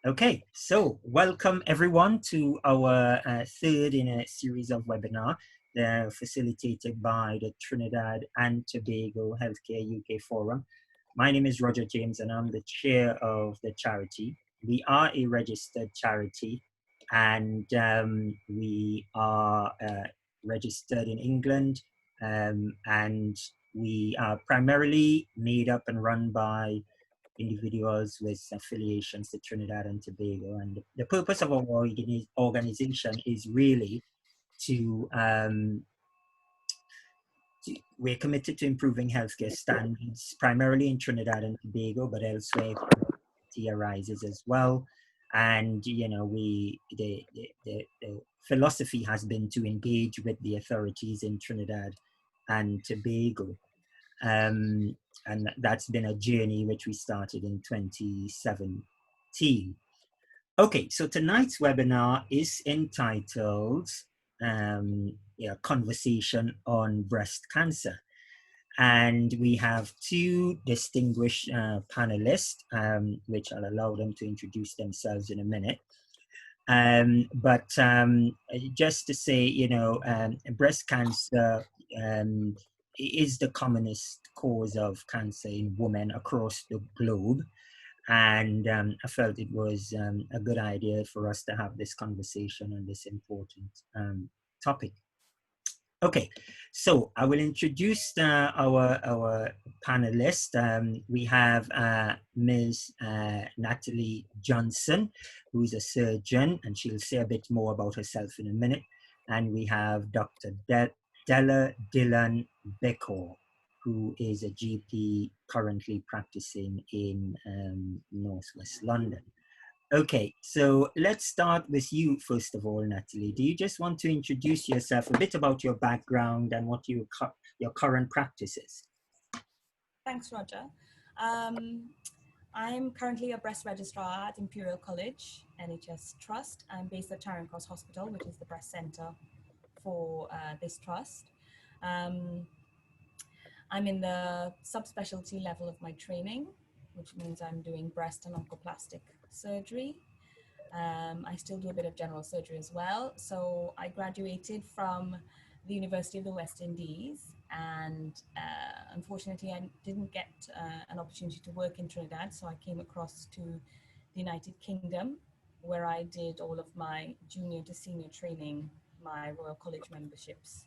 Okay, so welcome everyone to our third in a series of webinar facilitated by the Trinidad and Tobago Healthcare UK Forum. My name is Roger James and I'm the chair of the charity. We are a registered charity and we are registered in England and we are primarily made up and run by individuals with affiliations to Trinidad and Tobago. And the purpose of our organization is really to, we're committed to improving healthcare standards, primarily in Trinidad and Tobago, but elsewhere it arises as well. And, you know, the philosophy has been to engage with the authorities in Trinidad and Tobago. And that's been a journey which we started in 2017. Okay, so tonight's webinar is entitled Conversation on Breast Cancer. And we have two distinguished panelists, which I'll allow them to introduce themselves in a minute. But just to say, you know, breast cancer is the commonest cause of cancer in women across the globe. And I felt it was a good idea for us to have this conversation on this important topic. Okay, so I will introduce our panelists. We have Ms. Natalie Johnson, who's a surgeon, and she'll say a bit more about herself in a minute. And we have Dr. Della Dylan Beckor, who is a GP currently practicing in Northwest London. Okay, so let's start with you first of all, Natalie. Do you just want to introduce yourself, a bit about your background and what your current practice is? Thanks, Roger. I'm currently a breast registrar at Imperial College NHS Trust. I'm based at Charing Cross Hospital, which is the breast centre for this trust. I'm in the subspecialty level of my training, which means I'm doing breast and oncoplastic surgery. I still do a bit of general surgery as well. So I graduated from the University of the West Indies, and unfortunately I didn't get an opportunity to work in Trinidad, so I came across to the United Kingdom, where I did all of my junior to senior training, my Royal College memberships,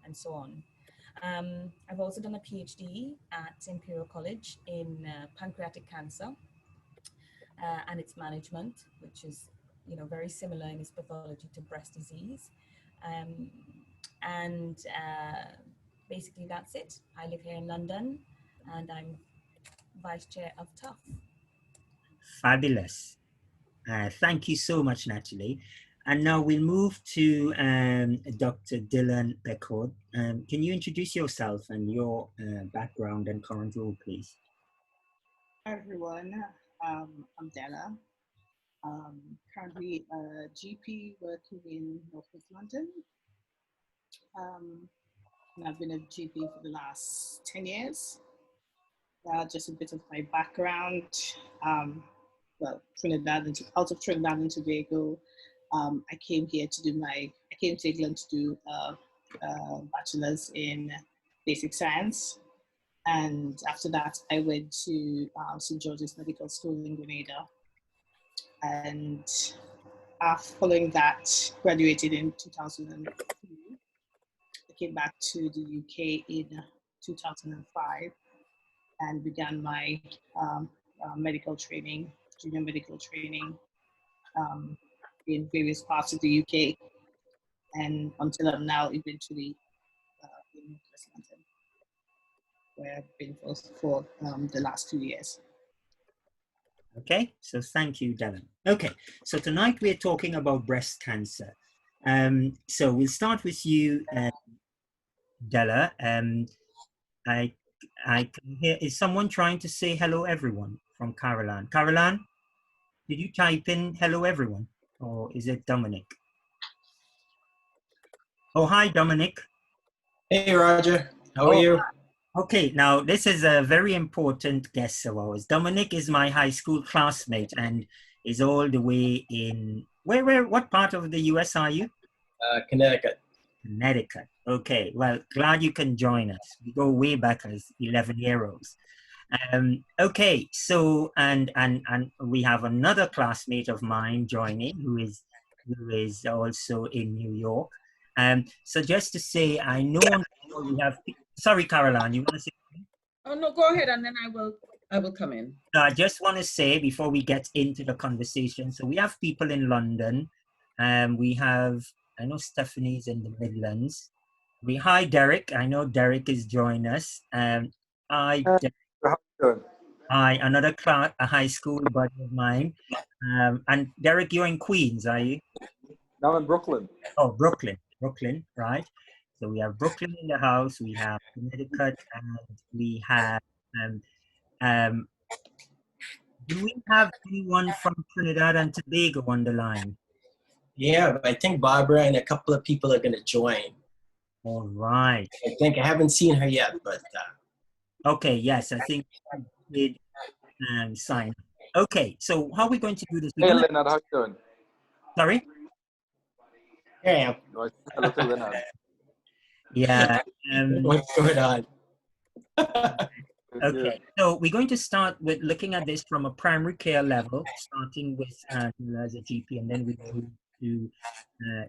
and so on. I've also done a PhD at Imperial College in pancreatic cancer and its management, which is, you know, very similar in its pathology to breast disease. Basically that's it. I live here in London and I'm vice chair of TUF. Fabulous. Thank you so much, Natalie. And now we'll move to Dr. Dylan Beckor. Can you introduce yourself and your background and current role, please? Hi, everyone. I'm Della. Currently a GP working in Northwest London. And I've been a GP for the last 10 years. Just a bit of my background. Well, out of Trinidad and Tobago. I came to England to do a bachelor's in basic science. And after that, I went to St. George's Medical School in Grenada. And following that, graduated in 2002. I came back to the UK in 2005 and began my medical training, junior medical training in various parts of the UK. And until I'm now eventually in West London, where I've been for the last 2 years. Okay, so thank you, Dylan. Okay, so tonight we're talking about breast cancer. So we'll start with you, Della. I can hear, is someone trying to say hello everyone from Caroline? Caroline, did you type in hello everyone, or is it Dominic? Oh, hi, Dominic. Hey, Roger. How are you? Okay, now this is a very important guest of ours. Dominic is my high school classmate, and is all the way in, what part of the US are you? Connecticut. Connecticut. Okay, well, glad you can join us. We go way back as 11-year-olds. Okay, so and we have another classmate of mine joining who is also in New York. So just to say, I know we have. Sorry, Caroline, you want to say something? Oh no, go ahead, and then I will come in. I just want to say before we get into the conversation, so we have people in London. We have, I know Stephanie's in the Midlands. Hi, Derek. I know Derek is joining us. Hi, another class, a high school buddy of mine. And Derek, you're in Queens, are you? No, I'm in Brooklyn. Oh, Brooklyn, right? So we have Brooklyn in the house. We have Connecticut, and we have. Do we have anyone from Trinidad and Tobago on the line? Yeah, but I think Barbara and a couple of people are going to join. All right. I haven't seen her yet, but. Okay, yes, I think I did sign. Okay, so how are we going to do this? Hey, Leonard, how you doing? Sorry? Here I am. Hello to Leonard. Yeah. What's going on? Okay, so we're going to start with looking at this from a primary care level, starting with as a GP, and then we move to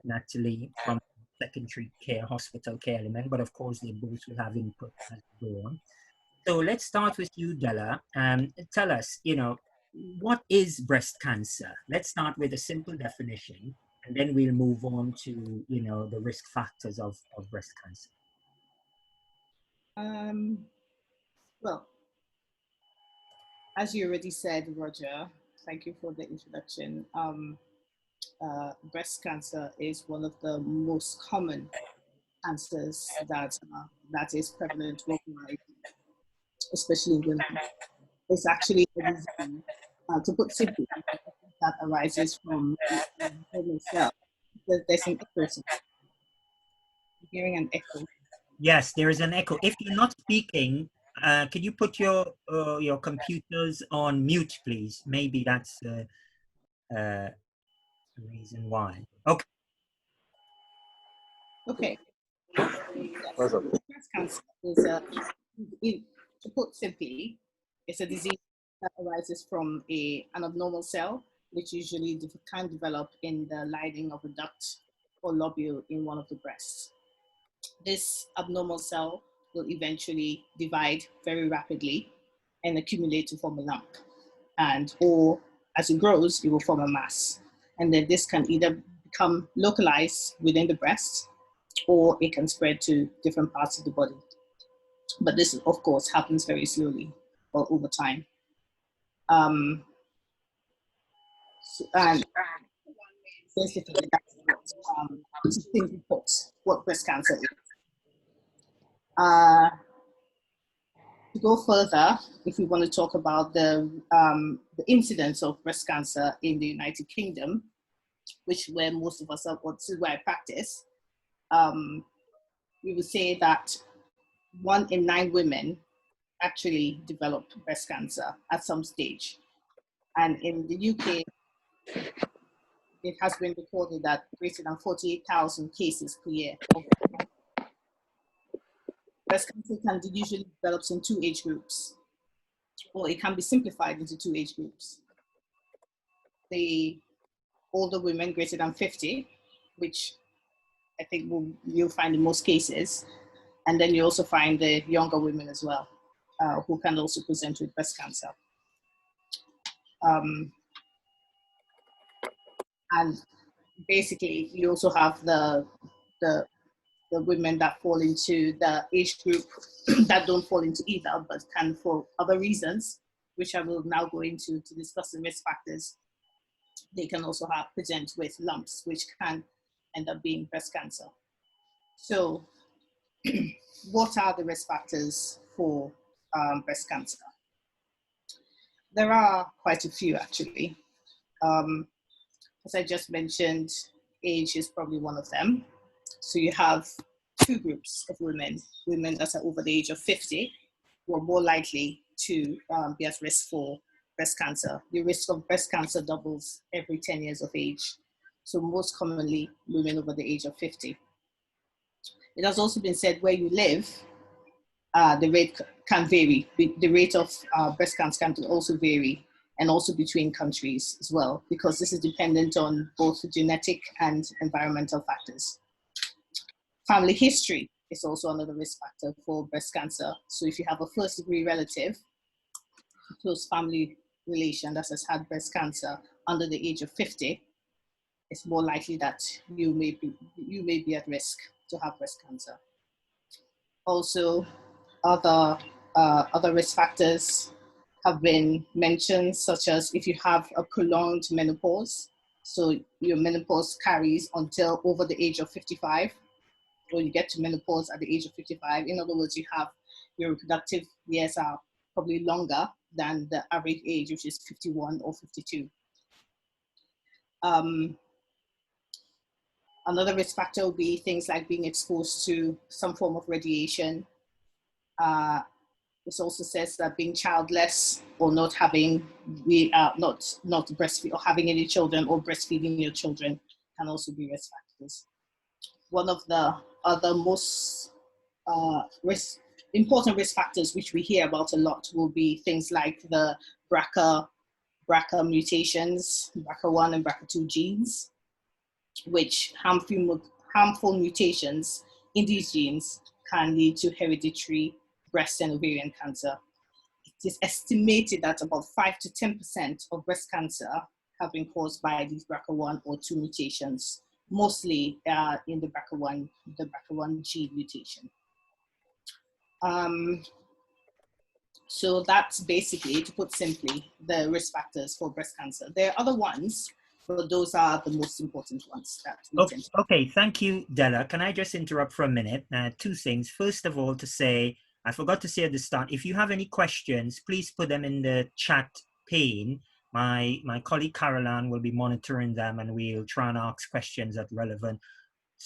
naturally from secondary care, hospital care element, but of course they both will have input as we go on. So let's start with you, Della. Tell us, what is breast cancer? Let's start with a simple definition, and then we'll move on to, the risk factors of breast cancer. Well, as you already said, Roger, thank you for the introduction. Breast cancer is one of the most common cancers that is prevalent worldwide, especially in women. It's actually a disease, to put simply, that arises from the normal cell. There's an echo. You're hearing an echo. Yes, there is an echo. If you're not speaking, can you put your computers on mute, please? Maybe that's the reason why. Okay. Okay. Breast cancer is to put simply, it's a disease that arises from an abnormal cell, which usually can develop in the lining of a duct or lobule in one of the breasts. This abnormal cell will eventually divide very rapidly and accumulate to form a lump. Or as it grows, it will form a mass. And then this can either become localized within the breast, or it can spread to different parts of the body. But this, of course, happens very slowly or over time. And basically, that's what breast cancer is. To go further, if we want to talk about the incidence of breast cancer in the United Kingdom, which where most of us are, this is where I practice, we would say that 1 in 9 women actually develop breast cancer at some stage. And in the UK, it has been recorded that greater than 48,000 cases per year. Breast cancer can usually develop in 2 age groups, or it can be simplified into 2 age groups. The older women greater than 50, which I think you'll find in most cases. And then you also find the younger women as well, who can also present with breast cancer. And basically, you also have the women that fall into the age group that don't fall into either, but can for other reasons, which I will now go into to discuss the risk factors. They can also present with lumps, which can end up being breast cancer. So what are the risk factors for breast cancer? There are quite a few, actually. As I just mentioned, age is probably one of them. So you have 2 groups of women that are over the age of 50, who are more likely to be at risk for breast cancer. The risk of breast cancer doubles every 10 years of age. So most commonly, women over the age of 50. It has also been said where you live, the rate can vary. The rate of breast cancer can also vary, and also between countries as well, because this is dependent on both genetic and environmental factors. Family history is also another risk factor for breast cancer. So if you have a first-degree relative, close family relation that has had breast cancer under the age of 50, it's more likely that you may be at risk to have breast cancer. Also, other risk factors have been mentioned, such as if you have a prolonged menopause, so your menopause carries until over the age of 55, or you get to menopause at the age of 55. In other words, you have your reproductive years are probably longer than the average age, which is 51 or 52. Another risk factor would be things like being exposed to some form of radiation. This also says that being childless or not having, not breastfeed or having any children or breastfeeding your children can also be risk factors. One of the other most important risk factors which we hear about a lot will be things like the BRCA mutations, BRCA1 and BRCA2 genes, which harmful mutations in these genes can lead to hereditary breast and ovarian cancer. It is estimated that about 5 to 10% of breast cancer have been caused by these BRCA1 or 2 mutations, mostly in the BRCA1 gene mutation. So that's basically, to put simply, the risk factors for breast cancer. There are other ones, but those are the most important ones that we tend to. Okay, thank you, Della. Can I just interrupt for a minute? Two things. First of all, to say, I forgot to say at the start, if you have any questions, please put them in the chat pane. My colleague Caroline will be monitoring them, and we'll try and ask questions at relevant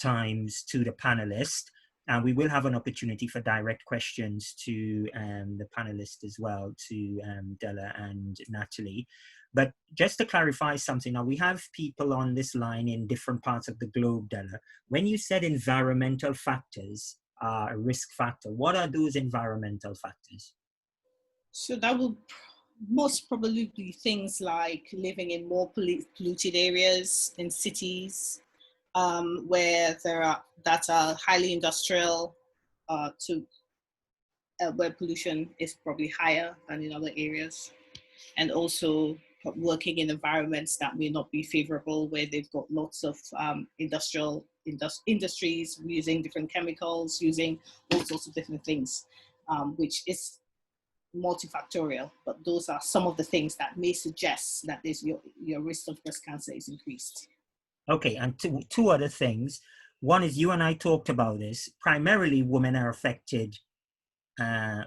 times to the panelists. And we will have an opportunity for direct questions to the panelists as well, to Della and Natalie. But just to clarify something, now we have people on this line in different parts of the globe, Della. When you said environmental factors are a risk factor, what are those environmental factors? So that would most probably be things like living in more polluted areas in cities, where that are highly industrial, where pollution is probably higher than in other areas, and also working in environments that may not be favorable, where they've got lots of industries using different chemicals, using all sorts of different things, which is multifactorial. But those are some of the things that may suggest that your risk of breast cancer is increased. Okay, and two other things. One is, you and I talked about this. Primarily, women are affected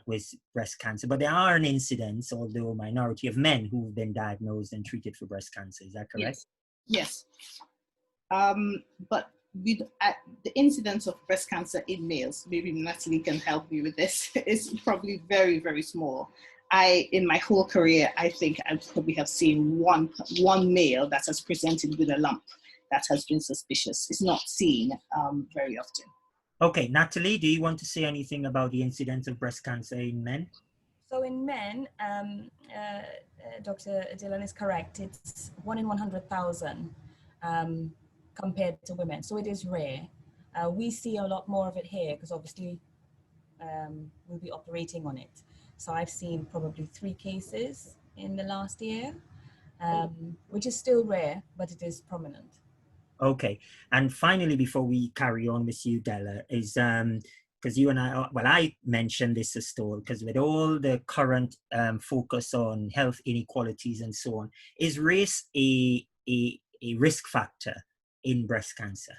with breast cancer, but there are an incidence, although a minority, of men who've been diagnosed and treated for breast cancer. Is that correct? Yes. But with the incidence of breast cancer in males, maybe Natalie can help me with this, is probably very, very small. In my whole career, I think I probably have seen one male that has presented with a lump that has been suspicious. It's not seen very often. Okay, Natalie, do you want to say anything about the incidence of breast cancer in men? So in men, Dr. Dillon is correct. It's 1 in 100,000 compared to women. So it is rare. We see a lot more of it here because obviously we'll be operating on it. So I've seen probably 3 cases in the last year, which is still rare, but it is prominent. Okay, and finally, before we carry on with you, Della, is because you and I, well, I mentioned this as well, because with all the current focus on health inequalities and so on, is race a risk factor in breast cancer?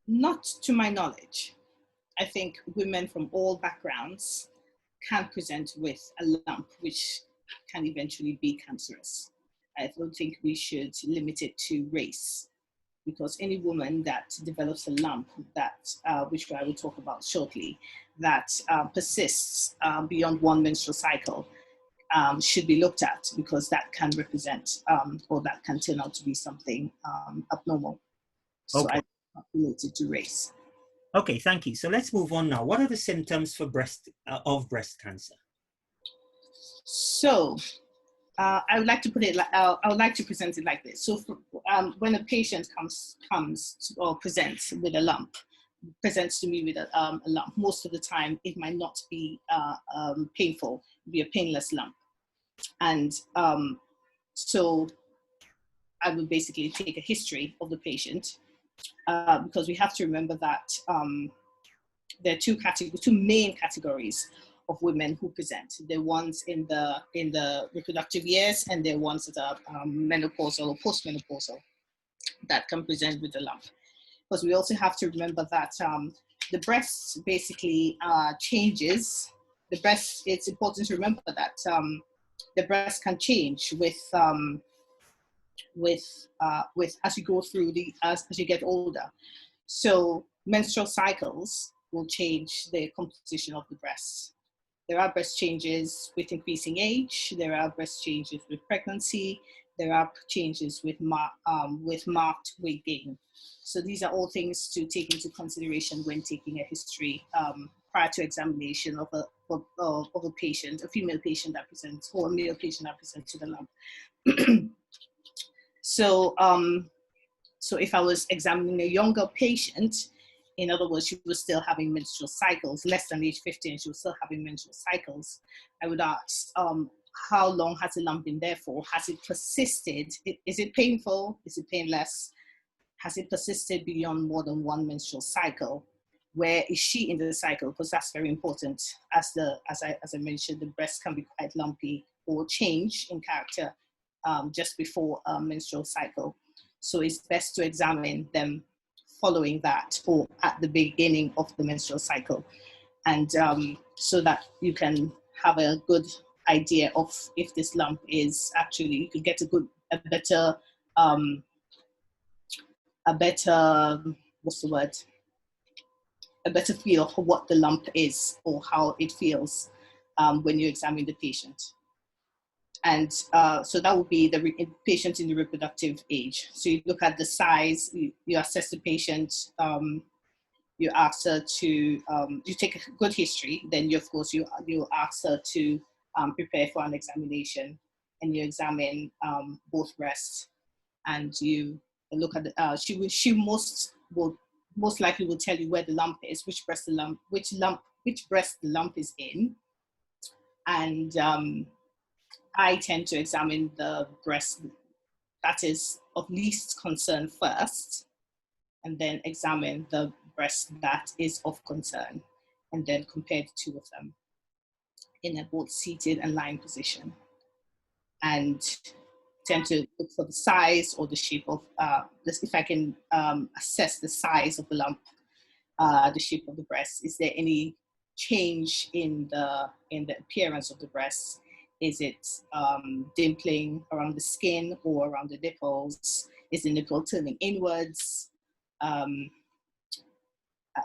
Not to my knowledge. I think women from all backgrounds can present with a lump which can eventually be cancerous. I don't think we should limit it to race, because any woman that develops a lump that, which I will talk about shortly, that persists beyond one menstrual cycle, should be looked at, because that can represent or that can turn out to be something abnormal. So Okay. I related to race. Okay, thank you. So let's move on now. What are the symptoms for breast cancer? So I would like to put it like, I would like to present it like this. So when a patient presents with a lump, presents to me with a lump, most of the time it might not be painful, it'll be a painless lump. And so I would basically take a history of the patient, because we have to remember that there are two main categories of women who present. They're ones in the reproductive years, and they're ones that are menopausal or postmenopausal that can present with a lump. Because we also have to remember that the breast basically changes. The breast, it's important to remember that the breast can change with as you go through as you get older. So menstrual cycles will change the composition of the breast. There are breast changes with increasing age. There are breast changes with pregnancy. There are changes with marked weight gain. So these are all things to take into consideration when taking a history prior to examination of a patient, a female patient that presents, or a male patient that presents to the lump. So if I was examining a younger patient, in other words, she was still having menstrual cycles, less than age 15, she was still having menstrual cycles, I would ask, how long has the lump been there for? Has it persisted? Is it painful? Is it painless? Has it persisted beyond more than one menstrual cycle? Where is she in the cycle? Because that's very important. As I mentioned, the breast can be quite lumpy or change in character just before a menstrual cycle. So it's best to examine them following that or at the beginning of the menstrual cycle. And so that you can have a good idea of if this lump is actually, you could get a better feel for what the lump is or how it feels when you examine the patient. And so that would be the patient in the reproductive age. So you look at the size, you assess the patient, you ask her to, you take a good history, then you ask her to prepare for an examination, and you examine both breasts, and you look at the, she most likely will tell you where the lump is, which breast the lump is in, and I tend to examine the breast that is of least concern first, and then examine the breast that is of concern, and then compare the two of them in a both seated and lying position, and tend to look for the size or the shape of this. If I can assess the size of the lump, the shape of the breast. Is there any change in the appearance of the breast? Is it dimpling around the skin or around the nipples? Is the nipple turning inwards?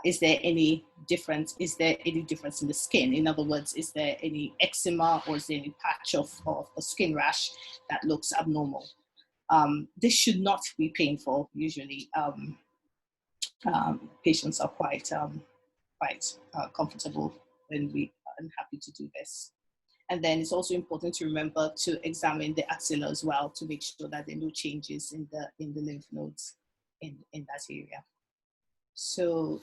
Is there any difference? Is there any difference in the skin? In other words, is there any eczema, or is there any patch of a skin rash that looks abnormal? This should not be painful. Usually, patients are quite comfortable when we are happy to do this. And then it's also important to remember to examine the axilla as well, to make sure that there are no changes in the lymph nodes in that area. So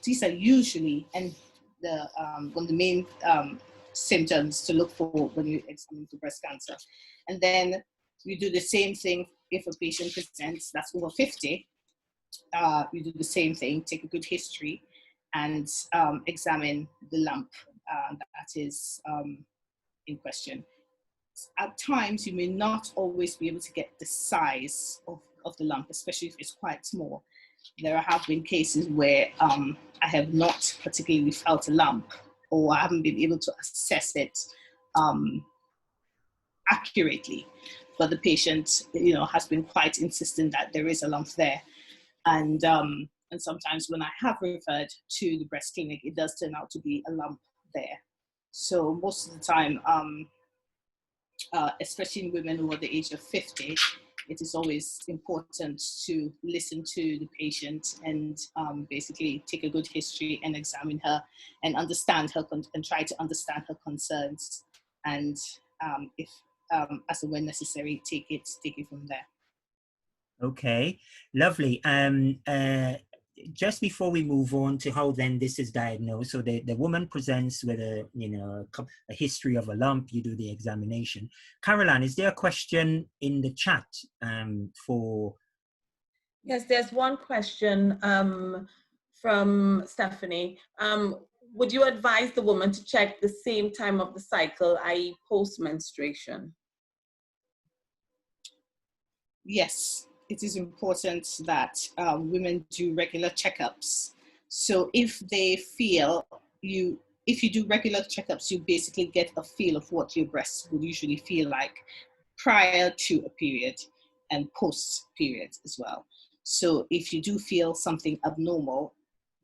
these are usually one of the main symptoms to look for when you examine for breast cancer. And then you do the same thing if a patient presents that's over 50. You do the same thing, take a good history, and examine the lump that is in question. At times, you may not always be able to get the size of the lump, especially if it's quite small. There have been cases where I have not particularly felt a lump, or I haven't been able to assess it accurately, but the patient, has been quite insistent that there is a lump there. And sometimes when I have referred to the breast clinic, it does turn out to be a lump there. So most of the time, especially in women over the age of 50, it is always important to listen to the patient and basically take a good history and examine her and understand her and try to understand her concerns. And if, as and when necessary, take it from there. Okay, lovely. Just before we move on to how then this is diagnosed, so the woman presents with a a history of a lump. You do the examination. Caroline, is there a question in the chat for? Yes, there's one question from Stephanie. Would you advise the woman to check the same time of the cycle, i.e. post-menstruation? Yes, it is important that women do regular checkups. So if you do regular checkups, you basically get a feel of what your breasts would usually feel like prior to a period and post period as well. So if you do feel something abnormal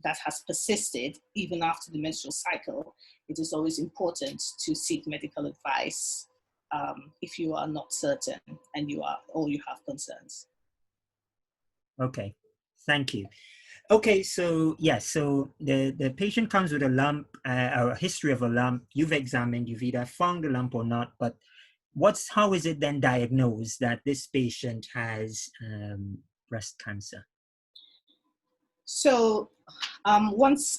that has persisted even after the menstrual cycle, it is always important to seek medical advice if you are not certain and you have concerns. Okay, thank you. Okay, so yes, so the patient comes with a lump or a history of a lump. You've examined, you've either found the lump or not, but how is it then diagnosed that this patient has breast cancer? So once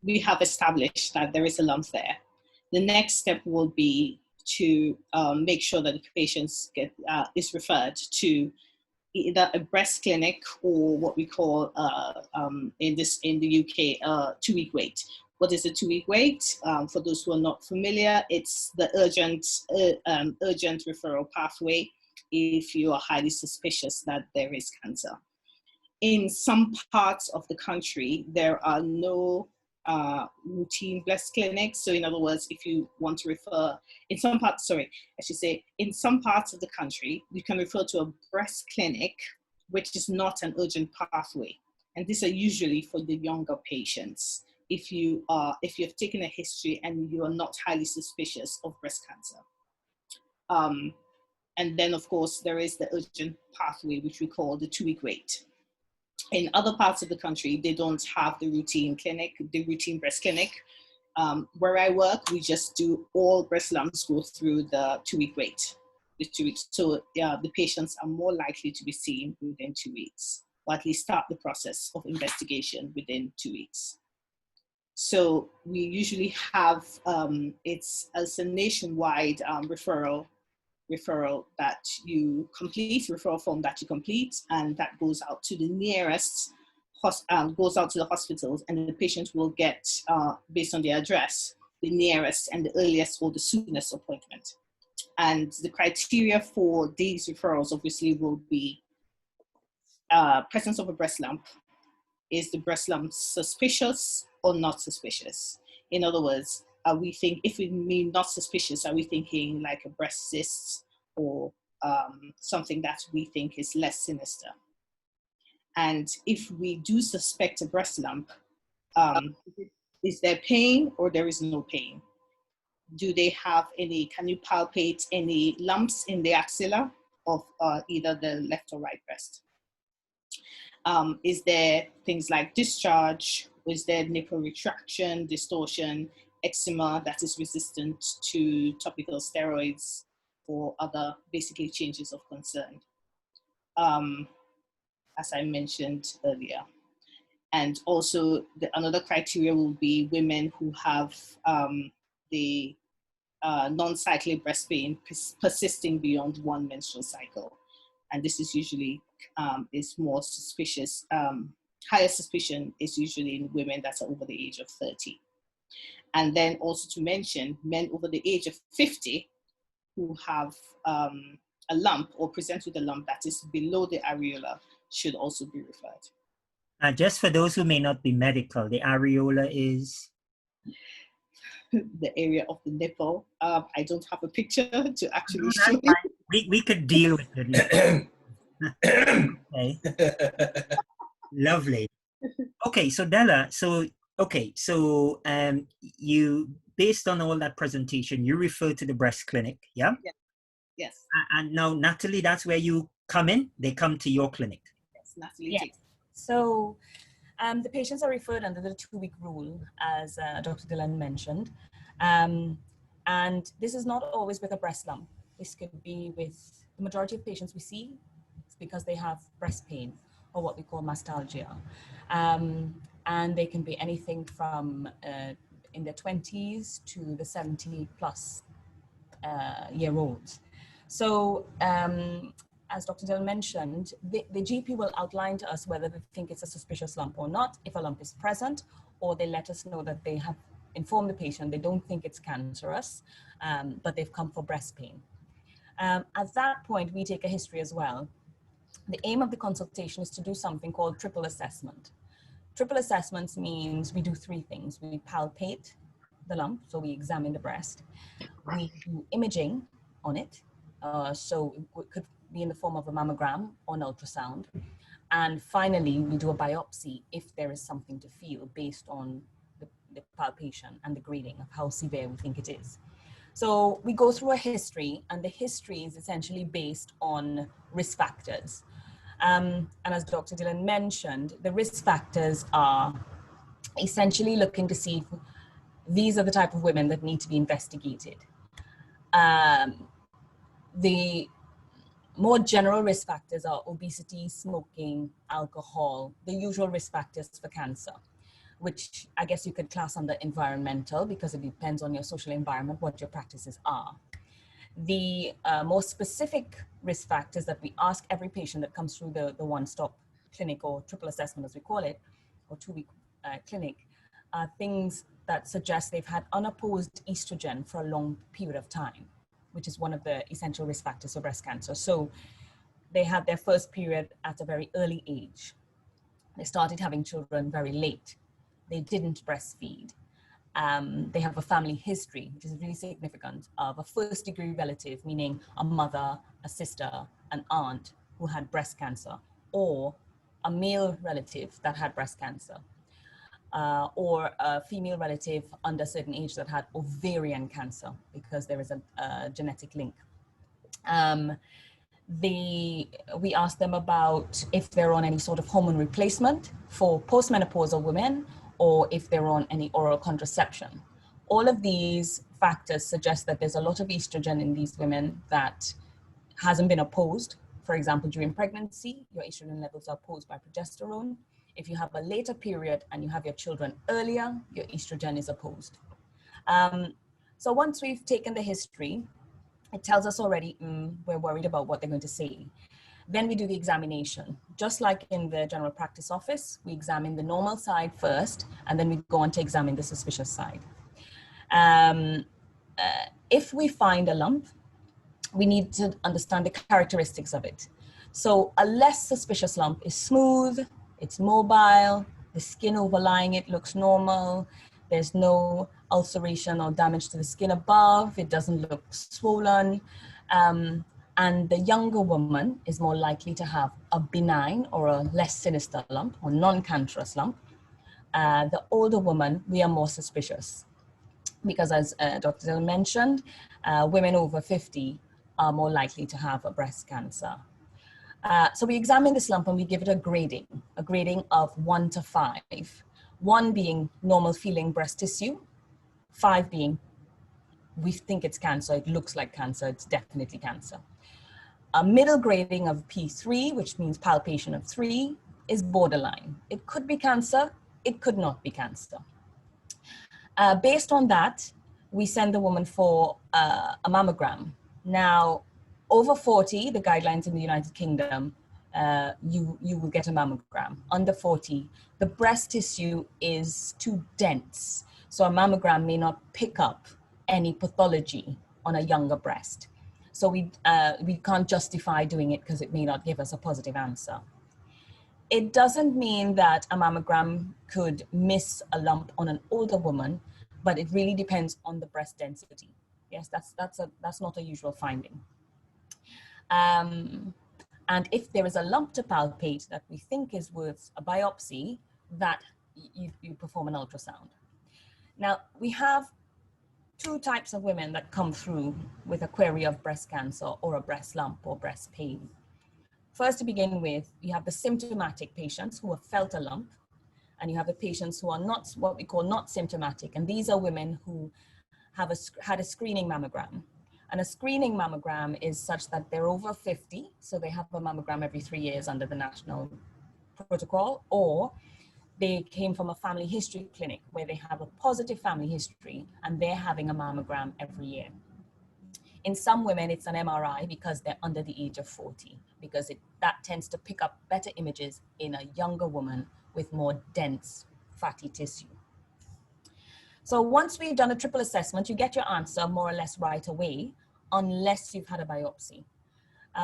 we have established that there is a lump there, the next step will be to make sure that the patient is referred to either a breast clinic or what we call in the UK 2-week wait. What is a 2-week wait? For those who are not familiar, it's the urgent referral pathway if you are highly suspicious that there is cancer. In some parts of the country, there are no routine breast clinics. So in other words, if you want to refer, in some parts of the country, you can refer to a breast clinic, which is not an urgent pathway. And these are usually for the younger patients. If you've taken a history and you are not highly suspicious of breast cancer. And then of course, there is the urgent pathway, which we call the 2-week wait. In other parts of the country, they don't have the routine breast clinic. Where I work, we just do all breast lumps go through the 2-week wait, the 2 weeks. So the patients are more likely to be seen within 2 weeks, or at least start the process of investigation within 2 weeks. So we usually have, it's a nationwide referral that you complete, referral form that you complete, and that goes out to the nearest, goes out to the hospitals, and the patient will get, based on their address, the nearest and the earliest or the soonest appointment. And the criteria for these referrals obviously will be presence of a breast lump. Is the breast lump suspicious or not suspicious? In other words, if we mean not suspicious, are we thinking like a breast cyst or something that we think is less sinister? And if we do suspect a breast lump, is there pain or there is no pain? Can you palpate any lumps in the axilla of either the left or right breast? Is there things like discharge? Is there nipple retraction, distortion, eczema that is resistant to topical steroids or other basically changes of concern, as I mentioned earlier. And also another criteria will be women who have the non-cyclic breast pain persisting beyond one menstrual cycle. And this is usually is more suspicious. Higher suspicion is usually in women that are over the age of 30. And then also to mention, men over the age of 50 who have a lump or present with a lump that is below the areola should also be referred. Just for those who may not be medical, the areola is? The area of the nipple. I don't have a picture to actually show you. We could deal with it. Okay. Lovely. Okay, so Della, you based on all that presentation, you refer to the breast clinic, yeah? Yes. And now, Natalie, that's where you come in. They come to your clinic. Yes, Natalie. Yes. So the patients are referred under the 2-week rule, as Dr. Dillon mentioned. And this is not always with a breast lump. This could be with the majority of patients we see. It's because they have breast pain, or what we call mastalgia. And they can be anything from in their 20s to the 70 plus year olds. So as Dr. Dillon mentioned, the GP will outline to us whether they think it's a suspicious lump or not, if a lump is present, or they let us know that they have informed the patient they don't think it's cancerous, but they've come for breast pain. At that point, we take a history as well. The aim of the consultation is to do something called triple assessment. Triple assessments means we do 3 things. We palpate the lump, so we examine the breast. We do imaging on it, so it could be in the form of a mammogram or an ultrasound. And finally, we do a biopsy if there is something to feel based on the palpation and the grading of how severe we think it is. So we go through a history, and the history is essentially based on risk factors. And as Dr. Dillon mentioned, the risk factors are essentially looking to see if these are the type of women that need to be investigated. The more general risk factors are obesity, smoking, alcohol, the usual risk factors for cancer, which I guess you could class under environmental, because it depends on your social environment, what your practices are. The more specific risk factors that we ask every patient that comes through the one-stop clinic, or triple assessment as we call it, or 2-week clinic, are things that suggest they've had unopposed estrogen for a long period of time, which is one of the essential risk factors for breast cancer. So they had their first period at a very early age. They started having children very late. They didn't breastfeed. They have a family history, which is really significant, of a 1st-degree relative, meaning a mother, a sister, an aunt who had breast cancer, or a male relative that had breast cancer, or a female relative under a certain age that had ovarian cancer, because there is a genetic link. We asked them about if they're on any sort of hormone replacement for postmenopausal women, or if they're on any oral contraception. All of these factors suggest that there's a lot of estrogen in these women that hasn't been opposed. For example, during pregnancy, your estrogen levels are opposed by progesterone. If you have a later period and you have your children earlier, your estrogen is opposed. So once we've taken the history, it tells us already we're worried about what they're going to say. Then we do the examination. Just like in the general practice office, we examine the normal side first, and then we go on to examine the suspicious side. If we find a lump, we need to understand the characteristics of it. So a less suspicious lump is smooth, it's mobile, the skin overlying it looks normal, there's no ulceration or damage to the skin above, it doesn't look swollen. And the younger woman is more likely to have a benign or a less sinister lump, or non-cancerous lump. The older woman, we are more suspicious, because as Dr. Dillon mentioned, women over 50 are more likely to have a breast cancer. So we examine this lump and we give it a grading of 1 to 5. 1 being normal feeling breast tissue, 5 being we think it's cancer, it looks like cancer, it's definitely cancer. A middle grading of P3, which means palpation of 3, is borderline. It could be cancer, it could not be cancer. Based on that, we send the woman for a mammogram. Now, over 40, the guidelines in the United Kingdom, you will get a mammogram. Under 40, the breast tissue is too dense, so a mammogram may not pick up any pathology on a younger breast. So we can't justify doing it because it may not give us a positive answer. It doesn't mean that a mammogram could miss a lump on an older woman, but it really depends on the breast density. Yes, that's not a usual finding. And if there is a lump to palpate that we think is worth a biopsy, that you perform an ultrasound. Now, we have two types of women that come through with a query of breast cancer or a breast lump or breast pain. First, to begin with, you have the symptomatic patients who have felt a lump, and you have the patients who are not, what we call not symptomatic, and these are women who have had a screening mammogram. And a screening mammogram is such that they're over 50, so they have a mammogram every 3 years under the national protocol, or they came from a family history clinic where they have a positive family history and they're having a mammogram every year. In some women, it's an MRI because they're under the age of 40, because that tends to pick up better images in a younger woman with more dense fatty tissue. So once we've done a triple assessment, you get your answer more or less right away, unless you've had a biopsy.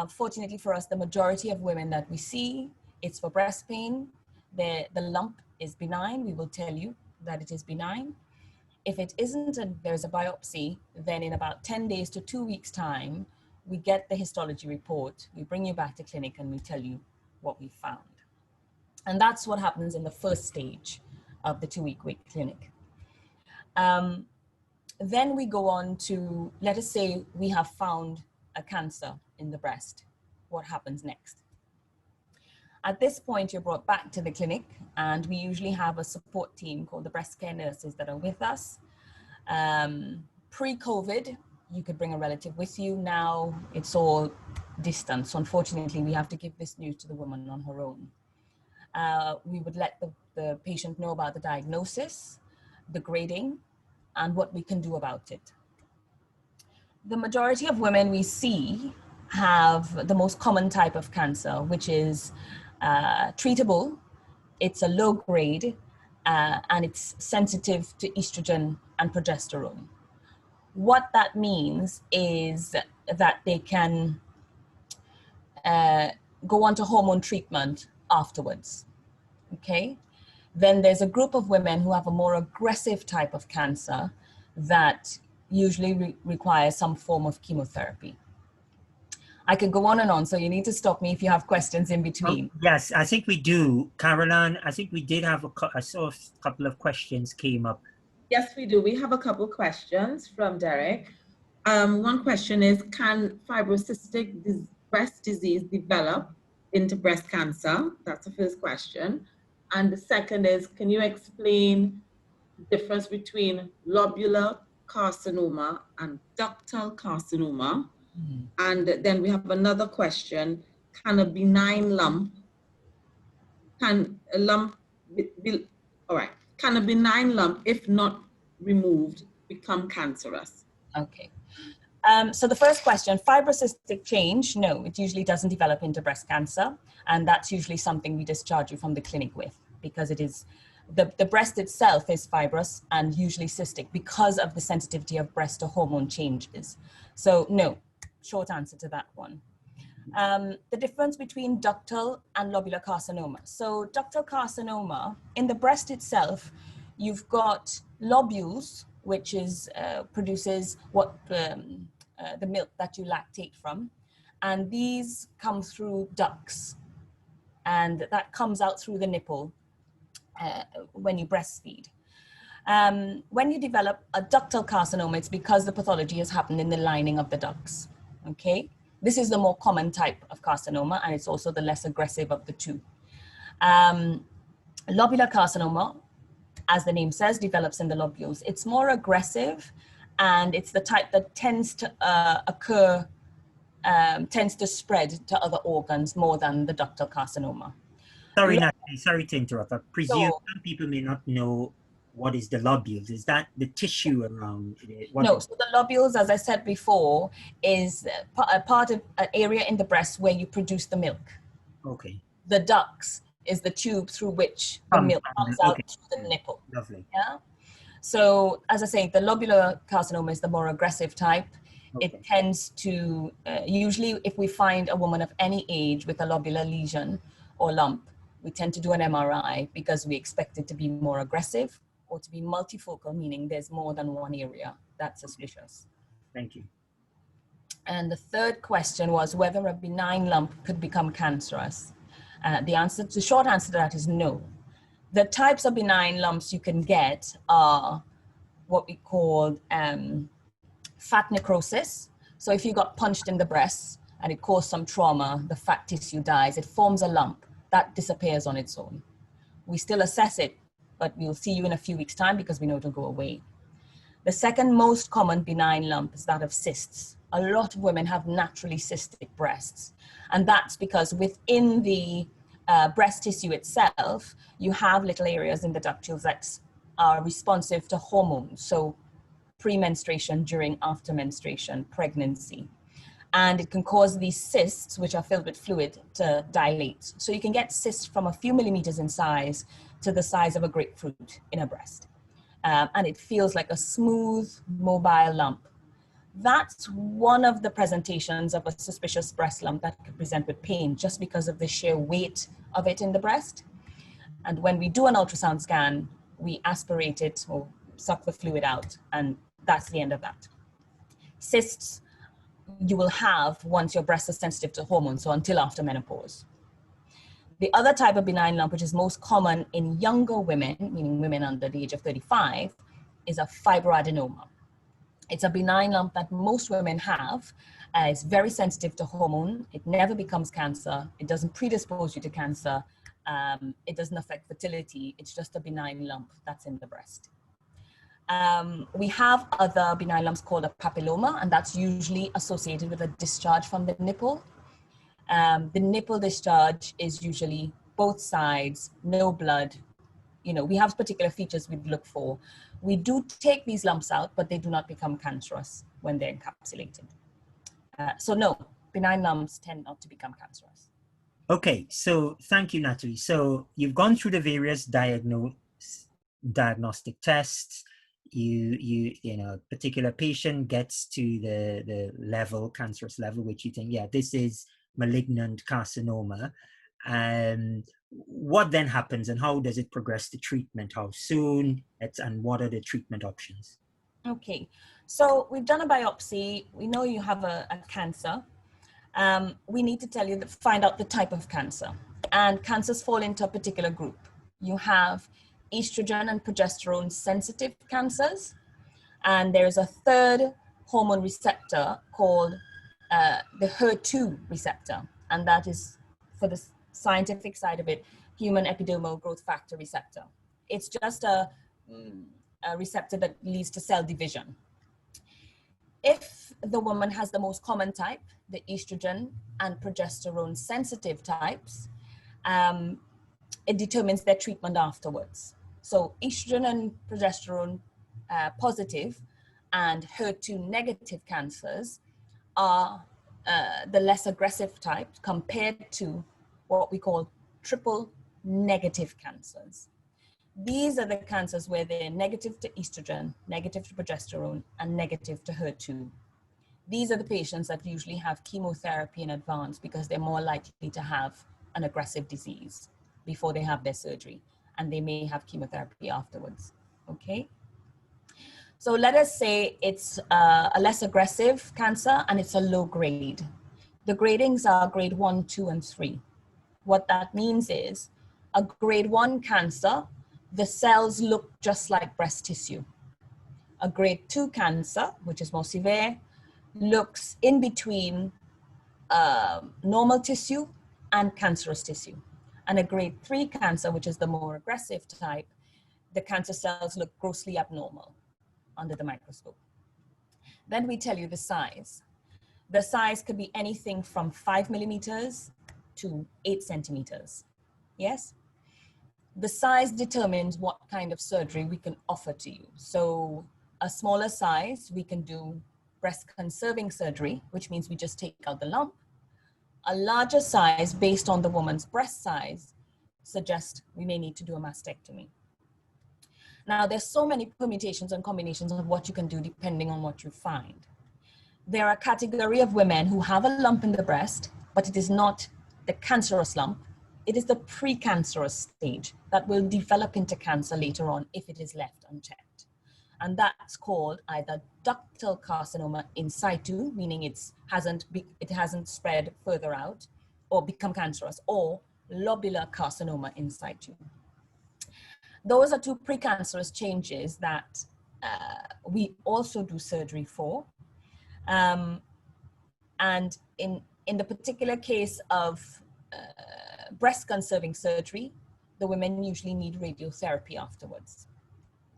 Fortunately for us, the majority of women that we see, it's for breast pain. The lump is benign. We will tell you that it is benign. If it isn't and there's a biopsy, then in about 10 days to 2 weeks time, we get the histology report. We bring you back to clinic and we tell you what we found. And that's what happens in the first stage of the 2-week clinic. Then we go on to, let us say we have found a cancer in the breast. What happens next? At this point, you're brought back to the clinic, and we usually have a support team called the breast care nurses that are with us. Pre-COVID, you could bring a relative with you. Now it's all distance. So unfortunately, we have to give this news to the woman on her own. We would let the patient know about the diagnosis, the grading, and what we can do about it. The majority of women we see have the most common type of cancer, which is treatable. It's a low grade and it's sensitive to estrogen and progesterone. What that means is that they can go on to hormone treatment afterwards, okay? Then there's a group of women who have a more aggressive type of cancer that usually requires some form of chemotherapy. I could go on and on, so you need to stop me if you have questions in between. Yes, I think we do. Caroline, I think we did have I saw a couple of questions came up. Yes, we do. We have a couple questions from Derek. One question is, can fibrocystic breast disease develop into breast cancer? That's the first question. And the second is, can you explain the difference between lobular carcinoma and ductal carcinoma? Mm-hmm. And then we have another question, can a benign lump, can a benign lump, if not removed, become cancerous? Okay. So the first question, fibrocystic change, no, it usually doesn't develop into breast cancer. And that's usually something we discharge you from the clinic with, because it is, the breast itself is fibrous and usually cystic because of the sensitivity of breast to hormone changes. So no, short answer to that one. The difference between ductal and lobular carcinoma. So ductal carcinoma, in the breast itself, you've got lobules, which is produces what the milk that you lactate from, and these come through ducts, and that comes out through the nipple when you breastfeed. When you develop a ductal carcinoma, it's because the pathology has happened in the lining of the ducts. Okay, this is the more common type of carcinoma, and it's also the less aggressive of the two. Lobular carcinoma, as the name says, develops in the lobules. It's more aggressive, and it's the type that tends to occur, tends to spread to other organs more than the ductal carcinoma. Sorry, Natalie, sorry to interrupt. I presume some people may not know what is the lobules. Is that the tissue around it? No, so the lobules, as I said before, is a part of an area in the breast where you produce the milk. Okay. The ducts is the tube through which the milk comes out through the nipple. Lovely. Yeah. So as I say, the lobular carcinoma is the more aggressive type. Okay. It tends to, usually if we find a woman of any age with a lobular lesion or lump, we tend to do an MRI because we expect it to be more aggressive or to be multifocal, meaning there's more than one area that's suspicious. Thank you. And the third question was whether a benign lump could become cancerous. The short answer to that is no. The types of benign lumps you can get are what we call fat necrosis. So if you got punched in the breast and it caused some trauma, the fat tissue dies, it forms a lump that disappears on its own. We still assess it, but we'll see you in a few weeks' time because we know it'll go away. The second most common benign lump is that of cysts. A lot of women have naturally cystic breasts, and that's because within the breast tissue itself, you have little areas in the ductals that are responsive to hormones. So pre-menstruation, during, after menstruation, pregnancy. And it can cause these cysts, which are filled with fluid, to dilate. So you can get cysts from a few millimeters in size to the size of a grapefruit in a breast. And it feels like a smooth, mobile lump. That's one of the presentations of a suspicious breast lump that can present with pain just because of the sheer weight of it in the breast. And when we do an ultrasound scan, we aspirate it or suck the fluid out, and that's the end of that. Cysts you will have once your breast is sensitive to hormones, so until after menopause. The other type of benign lump, which is most common in younger women, meaning women under the age of 35, is a fibroadenoma. It's a benign lump that most women have. It's very sensitive to hormone. It never becomes cancer. It doesn't predispose you to cancer. It doesn't affect fertility. It's just a benign lump that's in the breast. We have other benign lumps called a papilloma, and that's usually associated with a discharge from the nipple. The nipple discharge is usually both sides, no blood. You know, we have particular features we look for. We do take these lumps out, but they do not become cancerous when they're encapsulated. So no, benign lumps tend not to become cancerous. Okay, so thank you, Natalie. So you've gone through the various diagnostic tests. You know, a particular patient gets to the level, cancerous level, which you think, yeah, this is malignant carcinoma. What then happens, and how does it progress to treatment? How soon? And what are the treatment options? Okay, so we've done a biopsy. We know you have a cancer. We need to tell you, find out the type of cancer. And cancers fall into a particular group. You have estrogen and progesterone sensitive cancers. And there's a third hormone receptor called the HER2 receptor. And that is, for the scientific side of it, human epidermal growth factor receptor. It's just a receptor that leads to cell division. If the woman has the most common type, the estrogen and progesterone sensitive types, it determines their treatment afterwards. So estrogen and progesterone positive and HER2 negative cancers are the less aggressive type compared to what we call triple negative cancers. These are the cancers where they're negative to estrogen, negative to progesterone, and negative to HER2. These are the patients that usually have chemotherapy in advance because they're more likely to have an aggressive disease before they have their surgery, and they may have chemotherapy afterwards, okay? So let us say it's a less aggressive cancer and it's a low grade. The gradings are grade 1, 2, and 3. What that means is a grade 1 cancer, the cells look just like breast tissue. A grade 2 cancer, which is more severe, looks in between normal tissue and cancerous tissue. And a grade 3 cancer, which is the more aggressive type, the cancer cells look grossly abnormal under the microscope. Then we tell you the size. The size could be anything from 5 millimeters to 8 centimeters. Yes? The size determines what kind of surgery we can offer to you. So a smaller size, we can do breast conserving surgery, which means we just take out the lump. A larger size, based on the woman's breast size, suggests we may need to do a mastectomy. Now, there's so many permutations and combinations of what you can do depending on what you find. There are a category of women who have a lump in the breast, but it is not the cancerous lump. It is the precancerous stage that will develop into cancer later on if it is left unchecked. And that's called either ductal carcinoma in situ, meaning it hasn't spread further out or become cancerous, or lobular carcinoma in situ. Those are two precancerous changes that we also do surgery for. And in the particular case of breast conserving surgery, the women usually need radiotherapy afterwards.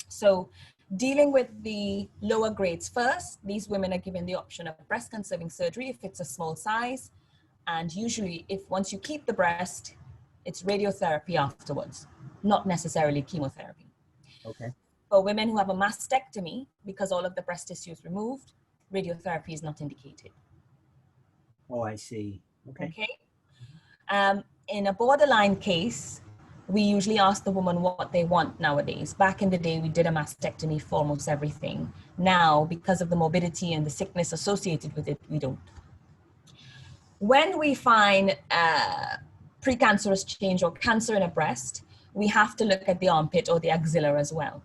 So dealing with the lower grades first, these women are given the option of breast conserving surgery if it's a small size. And usually if once you keep the breast, it's radiotherapy afterwards, not necessarily chemotherapy. Okay. For women who have a mastectomy, because all of the breast tissue is removed, radiotherapy is not indicated. Oh, I see. Okay. Okay. In a borderline case, we usually ask the woman what they want nowadays. Back in the day, we did a mastectomy for almost everything. Now, because of the morbidity and the sickness associated with it, we don't. When we find precancerous change or cancer in a breast, we have to look at the armpit or the axilla as well.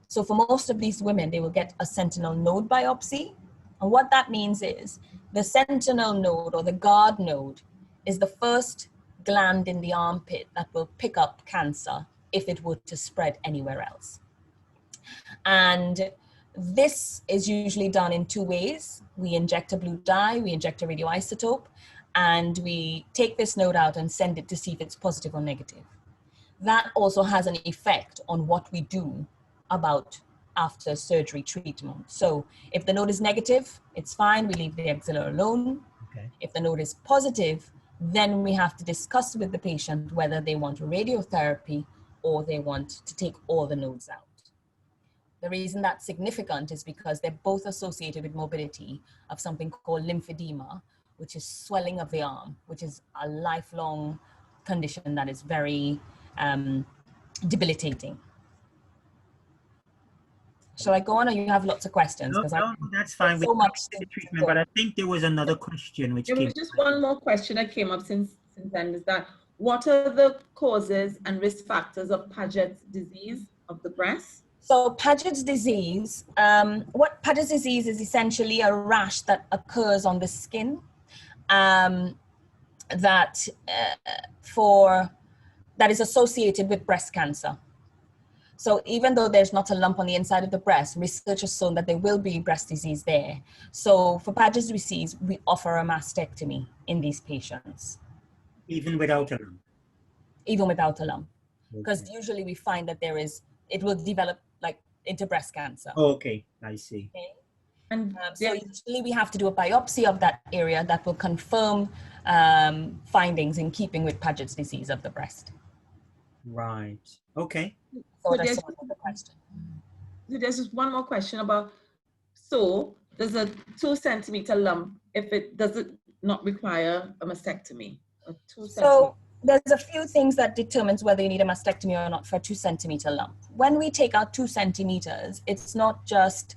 So for most of these women, they will get a sentinel node biopsy. And what that means is the sentinel node or the guard node is the first gland in the armpit that will pick up cancer if it were to spread anywhere else. And this is usually done in two ways. We inject a blue dye, we inject a radioisotope, and we take this node out and send it to see if it's positive or negative. That also has an effect on what we do about after surgery treatment. So if the node is negative, it's fine, we leave the axilla alone. Okay. If the node is positive, then we have to discuss with the patient whether they want radiotherapy or they want to take all the nodes out. The reason that's significant is because they're both associated with morbidity of something called lymphedema, which is swelling of the arm, which is a lifelong condition that is very debilitating. Shall I go on, or you have lots of questions? No, no, that's fine. So much the treatment, but I think there was another question which There came. was just one more question that came up since then, is that what are the causes and risk factors of Paget's disease of the breast? So Paget's disease, what Paget's disease is essentially a rash that occurs on the skin that is associated with breast cancer. So even though there's not a lump on the inside of the breast, research has shown that there will be breast disease there. So for Paget's disease, we offer a mastectomy in these patients. Even without a lump? Even without a lump. Because Okay. usually we find that it will develop like into breast cancer. Okay, I see. Okay? And So usually we have to do a biopsy of that area that will confirm findings in keeping with Paget's disease of the breast. Right. Okay. So So that's there's, the question. there's just one more question about, so there's a 2 centimeter lump if it does it not require a mastectomy? A 2 So there's a few things that determines whether you need a mastectomy or not for a 2 centimeter lump. When we take out 2 centimeters, it's not just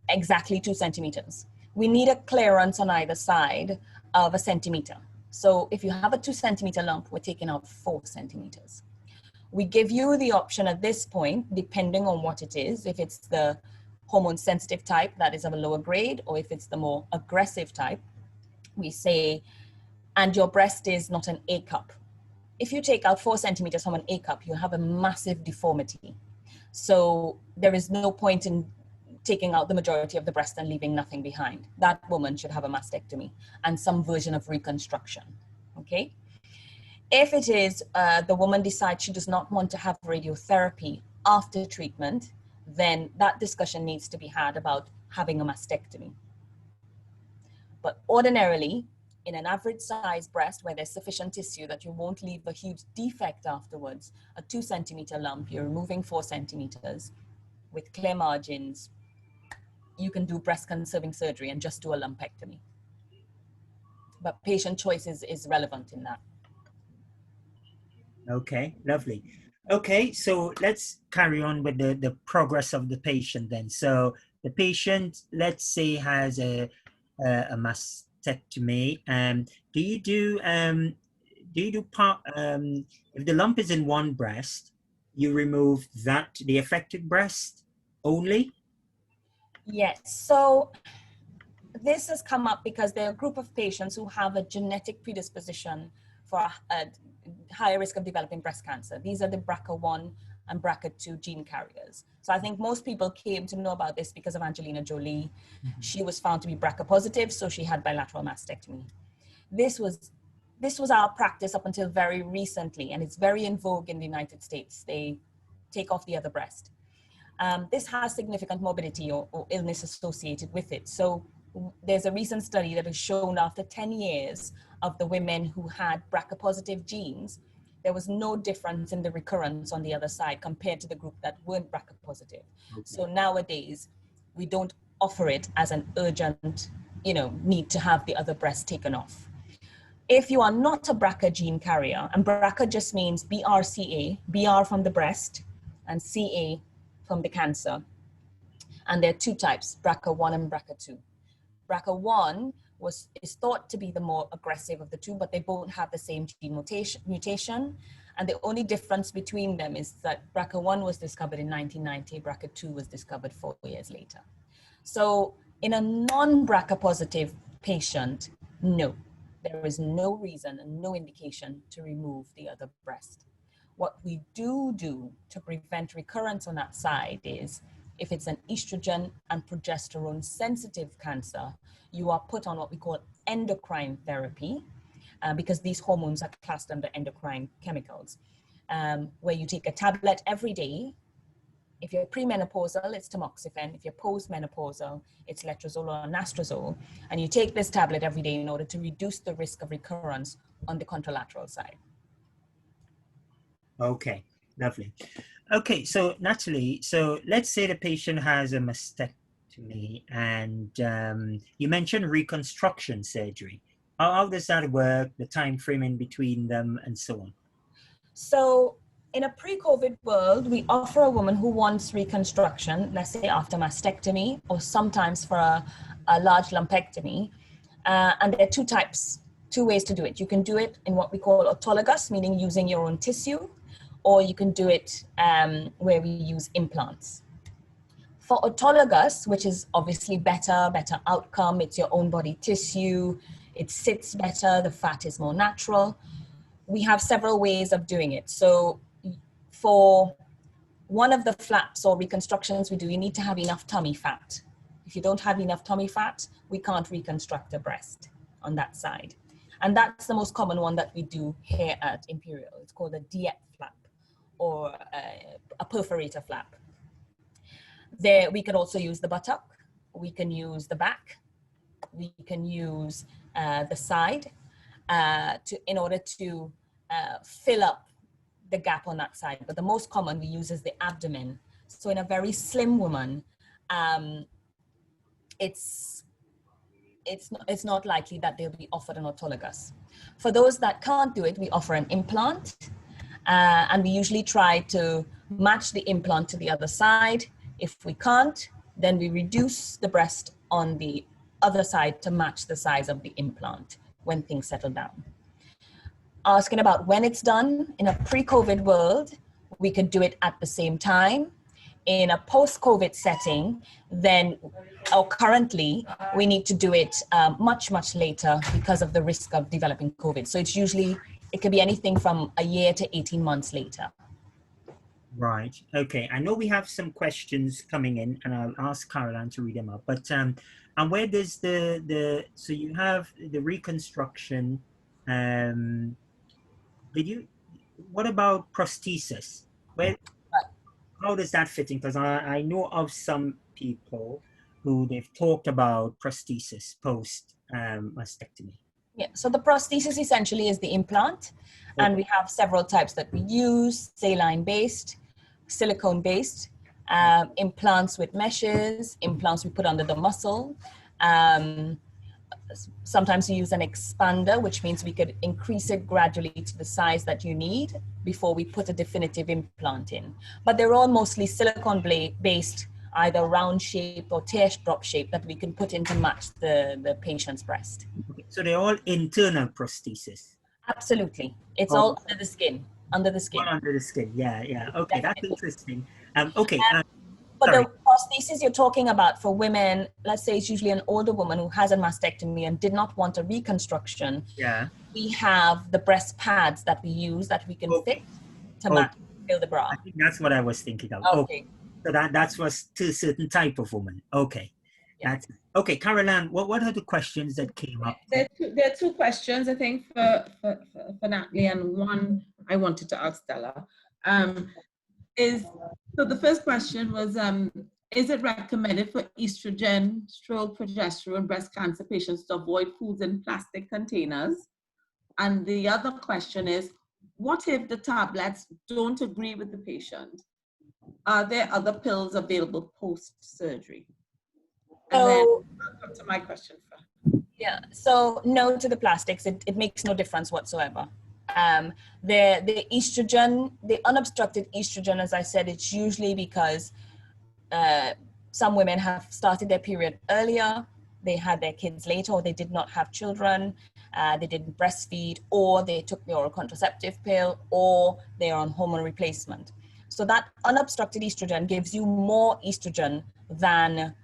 exactly 2 centimeters. We need a clearance on either side of a centimeter. So if you have a 2 centimeter lump, we're taking out 4 centimeters. We give you the option at this point, depending on what it is, if it's the hormone sensitive type that is of a lower grade, or if it's the more aggressive type, we say, and your breast is not an A cup. If you take out 4 centimeters from an A cup, you have a massive deformity. So there is no point in taking out the majority of the breast and leaving nothing behind. That woman should have a mastectomy and some version of reconstruction, okay? If it is the woman decides she does not want to have radiotherapy after treatment, then that discussion needs to be had about having a mastectomy. But ordinarily, in an average size breast where there's sufficient tissue that you won't leave a huge defect afterwards, a 2 centimeter lump, you're removing 4 centimeters with clear margins, you can do breast conserving surgery and just do a lumpectomy. But patient choice is relevant in that. Okay, lovely. Okay, so let's carry on with the progress of the patient then. So the patient, let's say, has a mastectomy. Do you do part, if the lump is in one breast, you remove the affected breast only? Yes, so this has come up because there are a group of patients who have a genetic predisposition for a higher risk of developing breast cancer. These are the BRCA1 and BRCA2 gene carriers. So I think most people came to know about this because of Angelina Jolie. She was found to be BRCA positive, so she had bilateral mastectomy. This was our practice up until very recently, and it's very in vogue in the United States. They take off the other breast. This has significant morbidity or illness associated with it. So there's a recent study that has shown after 10 years of the women who had BRCA positive genes, there was no difference in the recurrence on the other side compared to the group that weren't BRCA positive. Okay. So nowadays, we don't offer it as an urgent, need to have the other breast taken off. If you are not a BRCA gene carrier, and BRCA just means BRCA, BR from the breast, and CA from the cancer. And there are two types, BRCA1 and BRCA2. BRCA1 is thought to be the more aggressive of the two, but they both have the same gene mutation. And the only difference between them is that BRCA1 was discovered in 1990, BRCA2 was discovered 4 years later. So in a non-BRCA positive patient, no, there is no reason and no indication to remove the other breast. What we do to prevent recurrence on that side is, if it's an estrogen and progesterone sensitive cancer, you are put on what we call endocrine therapy, because these hormones are classed under endocrine chemicals, where you take a tablet every day. If you're premenopausal, it's tamoxifen. If you're postmenopausal, it's letrozole or anastrozole. And you take this tablet every day in order to reduce the risk of recurrence on the contralateral side. Okay, lovely. Okay, so Natalie, so let's say the patient has a mastectomy and you mentioned reconstruction surgery. How does that work, the time frame in between them and so on? So in a pre-COVID world, we offer a woman who wants reconstruction, let's say after mastectomy or sometimes for a large lumpectomy. And there are two ways to do it. You can do it in what we call autologous, meaning using your own tissue, or you can do it where we use implants. For autologous, which is obviously better outcome, it's your own body tissue, it sits better, the fat is more natural. We have several ways of doing it. So for one of the flaps or reconstructions we do, you need to have enough tummy fat. If you don't have enough tummy fat, we can't reconstruct a breast on that side. And that's the most common one that we do here at Imperial. It's called a DF flap or a perforator flap. There, we can also use the buttock. We can use the back. We can use the side in order to fill up the gap on that side. But the most common we use is the abdomen. So in a very slim woman, it's not likely that they'll be offered an autologous. For those that can't do it, we offer an implant. And we usually try to match the implant to the other side. If we can't, then we reduce the breast on the other side to match the size of the implant when things settle down. Asking about when it's done, in a pre-COVID world, we could do it at the same time. In a post-COVID setting, then, or currently, we need to do it much, much later because of the risk of developing COVID. So it's usually, it could be anything from a year to 18 months later. Right. Okay. I know we have some questions coming in, and I'll ask Caroline to read them out. But and where does so you have the reconstruction? What about prosthesis? How does that fit in? Because I know of some people who they've talked about prosthesis post mastectomy. Yeah, so the prosthesis essentially is the implant, and we have several types that we use: saline-based, silicone-based, implants with meshes, implants we put under the muscle. Sometimes we use an expander, which means we could increase it gradually to the size that you need before we put a definitive implant in. But they're all mostly silicone-based, either round shape or teardrop shape that we can put in to match the patient's breast. Okay. So they're all internal prosthesis? Absolutely. It's all under the skin. Under the skin. All under the skin, yeah. Okay, definitely. That's interesting. But the prosthesis you're talking about for women, let's say it's usually an older woman who has a mastectomy and did not want a reconstruction. Yeah. We have the breast pads that we use that we can fit to match fill the bra. I think that's what I was thinking of. Okay. So that was to a certain type of woman. Okay. Yeah. That's okay. Caroline, what are the questions that came up? There are two questions, I think, for Natalie, and one I wanted to ask Stella. So the first question was, is it recommended for estrogen, progesterone, breast cancer patients to avoid foods in plastic containers? And the other question is, what if the tablets don't agree with the patient? Are there other pills available post-surgery? And then I'll come to my question first. Yeah, so no to the plastics. It makes no difference whatsoever. The estrogen, the unobstructed estrogen, as I said, it's usually because some women have started their period earlier, they had their kids later, or they did not have children, they didn't breastfeed, or they took the oral contraceptive pill, or they are on hormone replacement. So that unobstructed estrogen gives you more estrogen than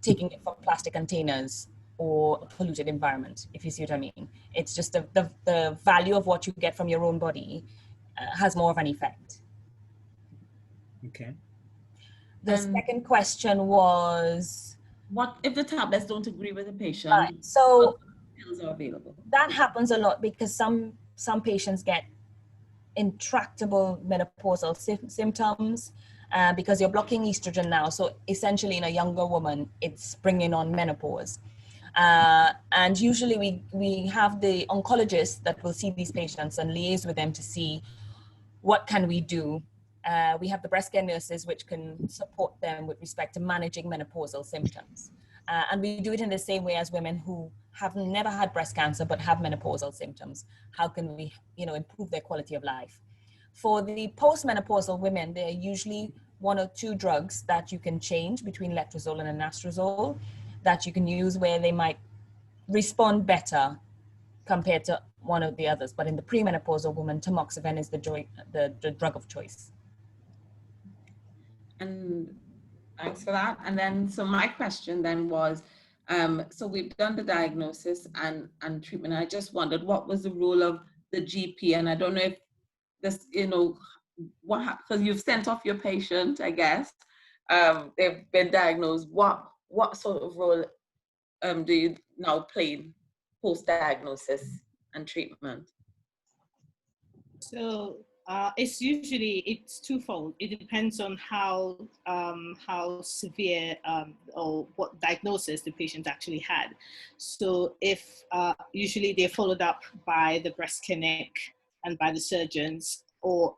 taking it from plastic containers or a polluted environment, if you see what I mean. It's just the value of what you get from your own body has more of an effect. Okay. The second question was, what if the tablets don't agree with the patient? Right. So pills are available. That happens a lot because some patients get intractable menopausal symptoms because you're blocking estrogen now. So essentially in a younger woman, it's bringing on menopause. And usually we have the oncologist that will see these patients and liaise with them to see what can we do. We have the breast care nurses which can support them with respect to managing menopausal symptoms. And we do it in the same way as women who have never had breast cancer but have menopausal symptoms. How can we, improve their quality of life? For the postmenopausal women, there are usually 1 or 2 drugs that you can change between letrozole and anastrozole that you can use where they might respond better compared to one of the others. But in the premenopausal woman, tamoxifen is the drug of choice. And thanks for that. And then, so my question then was, so we've done the diagnosis and treatment. I just wondered what was the role of the GP? And I don't know if this, because you've sent off your patient, I guess. They've been diagnosed. What sort of role do you now play post-diagnosis and treatment? So it's twofold. It depends on how severe or what diagnosis the patient actually had. So if usually they're followed up by the breast clinic and by the surgeons, or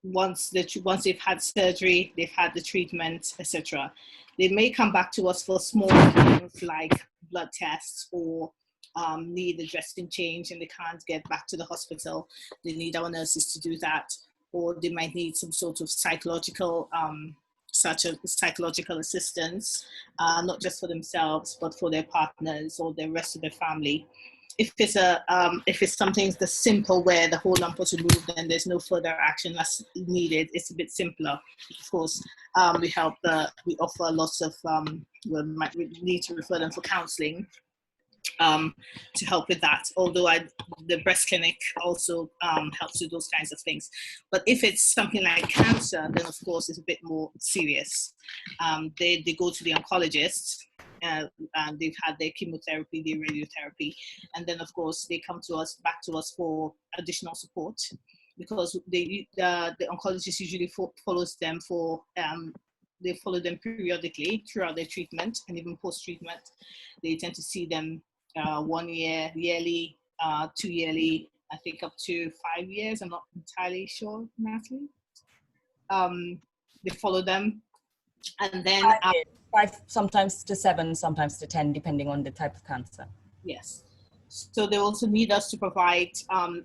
once they've had surgery, they've had the treatment, etc. They may come back to us for small things like blood tests, or need a dressing change and they can't get back to the hospital. They need our nurses to do that, or they might need some sort of psychological assistance, not just for themselves but for their partners or the rest of their family. If it's something that's simple where the whole lump was removed and there's no further action that's needed, it's a bit simpler. Of course, we offer lots of, we need to refer them for counseling to help with that. Although the breast clinic also helps with those kinds of things. But if it's something like cancer, then of course it's a bit more serious. They go to the oncologist, and they've had their chemotherapy, their radiotherapy, and then of course they come back to us for additional support, because the oncologist usually follows them they follow them periodically throughout their treatment, and even post-treatment. They tend to see them 1 year, yearly, 2 yearly, I think up to 5 years. I'm not entirely sure, Natalie. They follow them, and then 5, sometimes to 7, sometimes to 10, depending on the type of cancer. Yes. So they also need us to provide,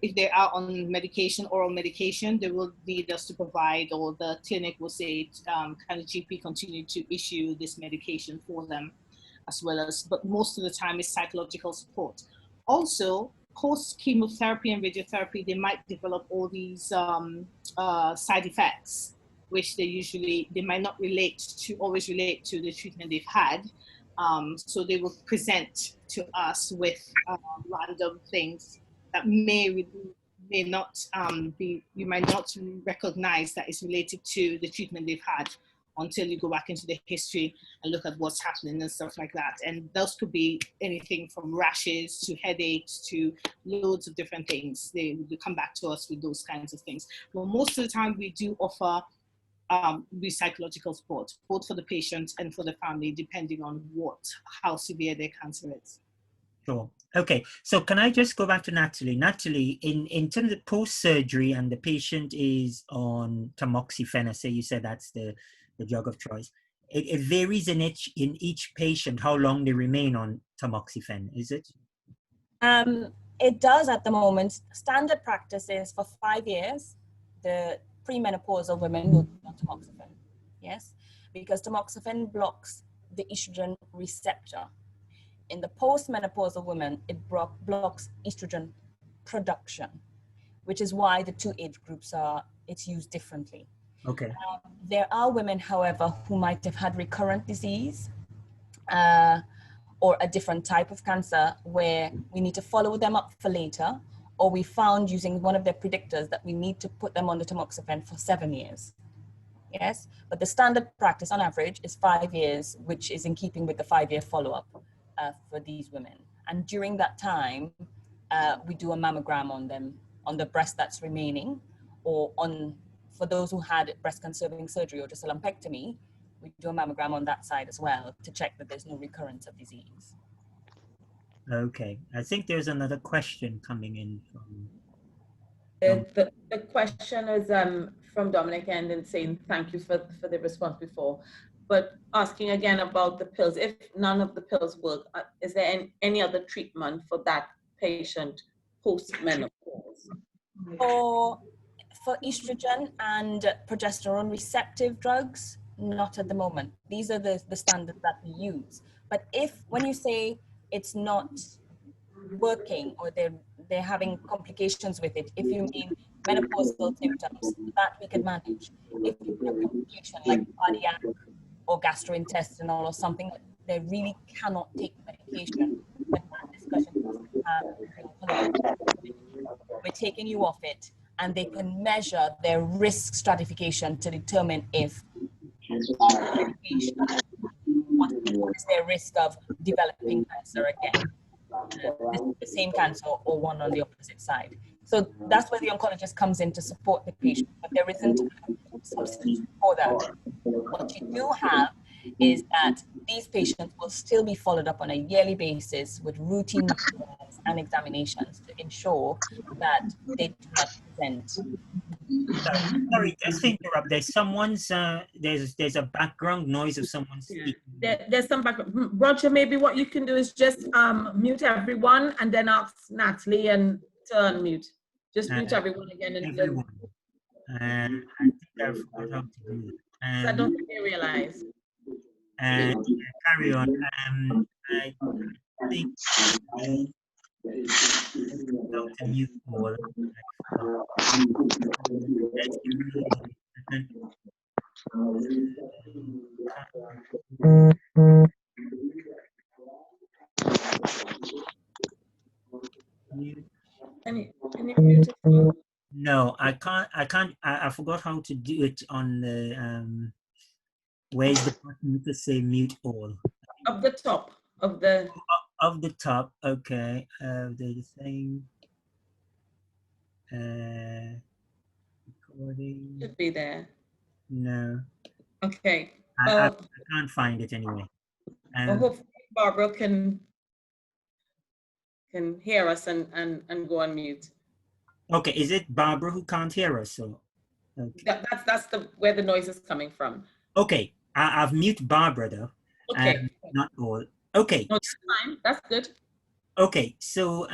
if they are on medication, oral medication, they will need us to provide, or the clinic will say, can the GP continue to issue this medication for them, as well as, but most of the time is psychological support. Also, post-chemotherapy and radiotherapy, they might develop all these side effects, which they might not always relate to the treatment they've had. So they will present to us with random things that may may not you might not recognize that it's related to the treatment they've had until you go back into the history and look at what's happening and stuff like that. And those could be anything from rashes to headaches to loads of different things. They come back to us with those kinds of things. But most of the time we do offer psychological support, both for the patient and for the family, depending on how severe their cancer is. Sure. Okay. So can I just go back to Natalie? Natalie, in terms of post-surgery and the patient is on tamoxifen, I say you said that's the drug of choice. It varies in each patient how long they remain on tamoxifen, is it? It does at the moment. Standard practice is for 5 years, the premenopausal women will be on tamoxifen. Yes, because tamoxifen blocks the estrogen receptor. In the postmenopausal women, it blocks estrogen production, which is why the two age groups it's used differently. Okay. There are women, however, who might have had recurrent disease or a different type of cancer where we need to follow them up for later, or we found using one of their predictors that we need to put them on the tamoxifen for 7 years. Yes, but the standard practice on average is 5 years, which is in keeping with the 5-year follow-up for these women. And during that time, we do a mammogram on them, on the breast that's remaining, or for those who had breast conserving surgery or just a lumpectomy, we do a mammogram on that side as well to check that there's no recurrence of disease. Okay. I think there's another question coming in from... The question is from Dominic and saying thank you for the response before, but asking again about the pills. If none of the pills work, is there any other treatment for that patient post-menopause? For estrogen and progesterone receptive drugs, not at the moment. These are the standards that we use. But when you say it's not working or they're having complications with it, if you mean menopausal symptoms, that we could manage. If you have a complication like cardiac or gastrointestinal or something, they really cannot take medication, then that discussion has to have with the oncologist. We're taking you off it, and they can measure their risk stratification to determine if on the medication, what is their risk of developing cancer again. The same cancer or one on the opposite side. So that's where the oncologist comes in to support the patient, but there isn't a substitute for that. What you do have is that these patients will still be followed up on a yearly basis with routine mammograms and examinations to ensure that they do not present. Sorry, just to interrupt. There's someone's there's a background noise of someone speaking. There's some background. Roger, maybe what you can do is just mute everyone and then ask Natalie and to unmute. Just mute everyone again and everyone. I think I forgot how to do that. I don't think they realize. Carry on. I think how to mute all. Can you mute it? No, I can't. I forgot how to do it on the where's the button to say mute all? Of the top of the top. Okay. The thing. Recording. Should be there. No. Okay. I can't find it anyway. Well, hopefully Barbara can hear us and go on mute. Okay, is it Barbara who can't hear us? So okay. That's where the noise is coming from. Okay, I've muted Barbara though. Okay. Not all. Okay. No, that's fine. That's good. Okay, so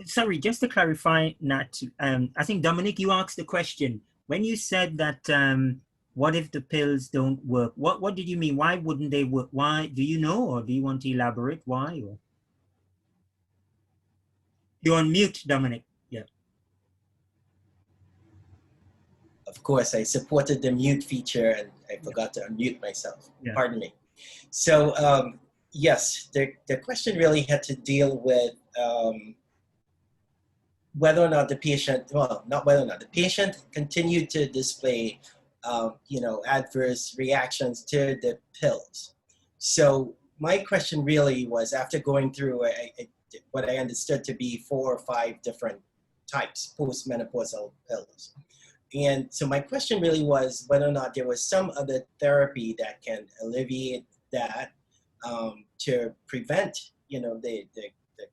sorry, just to clarify, Nat, I think Dominic, you asked the question when you said that. What if the pills don't work? What did you mean? Why wouldn't they work? Why? Do you know, or do you want to elaborate why? Or you're on mute, Dominic. Yeah. Of course, I supported the mute feature and I forgot to unmute myself. Yeah. Pardon me. So yes, the question really had to deal with whether or not the patient, well, not whether or not, the patient continued to display, adverse reactions to the pills. So my question really was, after going through what I understood to be 4 or 5 different types, postmenopausal pills. And so my question really was whether or not there was some other therapy that can alleviate that to prevent, the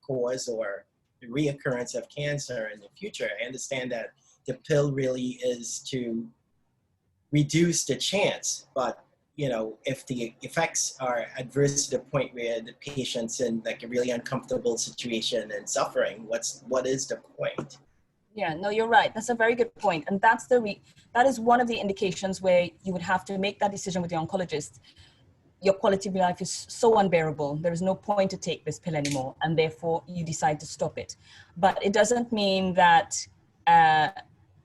cause or the reoccurrence of cancer in the future. I understand that the pill really is to reduce the chance, but if the effects are adverse to the point where the patient's in like a really uncomfortable situation and suffering, what is the point? Yeah, no, you're right. That's a very good point. And that is one of the indications where you would have to make that decision with the oncologist. Your quality of life is so unbearable. There is no point to take this pill anymore. And therefore you decide to stop it. But it doesn't mean that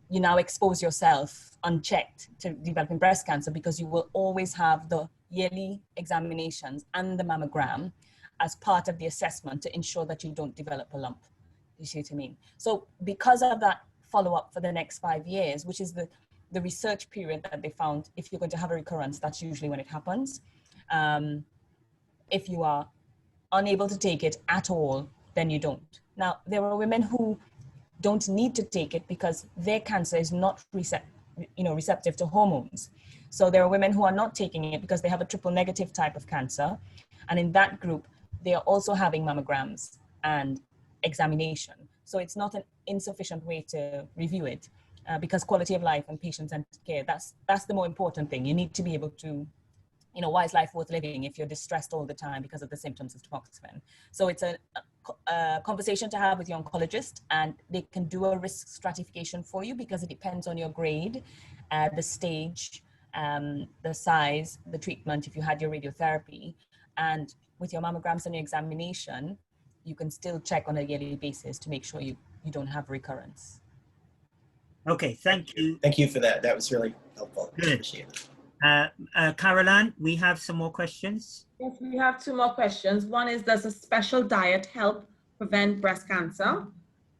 you now expose yourself unchecked to developing breast cancer, because you will always have the yearly examinations and the mammogram as part of the assessment to ensure that you don't develop a lump. You see what I mean? So because of that follow-up for the next 5 years, which is the research period that they found, if you're going to have a recurrence, that's usually when it happens. If you are unable to take it at all, then you don't. Now, there are women who don't need to take it because their cancer is not receptive to hormones. So there are women who are not taking it because they have a triple negative type of cancer. And in that group, they are also having mammograms and examination. So it's not an insufficient way to review it because quality of life and patient-centered care, that's the more important thing. You need to be able to, why is life worth living if you're distressed all the time because of the symptoms of tamoxifen? So it's a conversation to have with your oncologist, and they can do a risk stratification for you because it depends on your grade, the stage, the size, the treatment, if you had your radiotherapy. And with your mammograms and your examination, you can still check on a yearly basis to make sure you don't have recurrence. Okay, thank you. Thank you for that. That was really helpful. Good. Appreciate it. Caroline, we have some more questions. Yes, we have 2 more questions. One is, does a special diet help prevent breast cancer?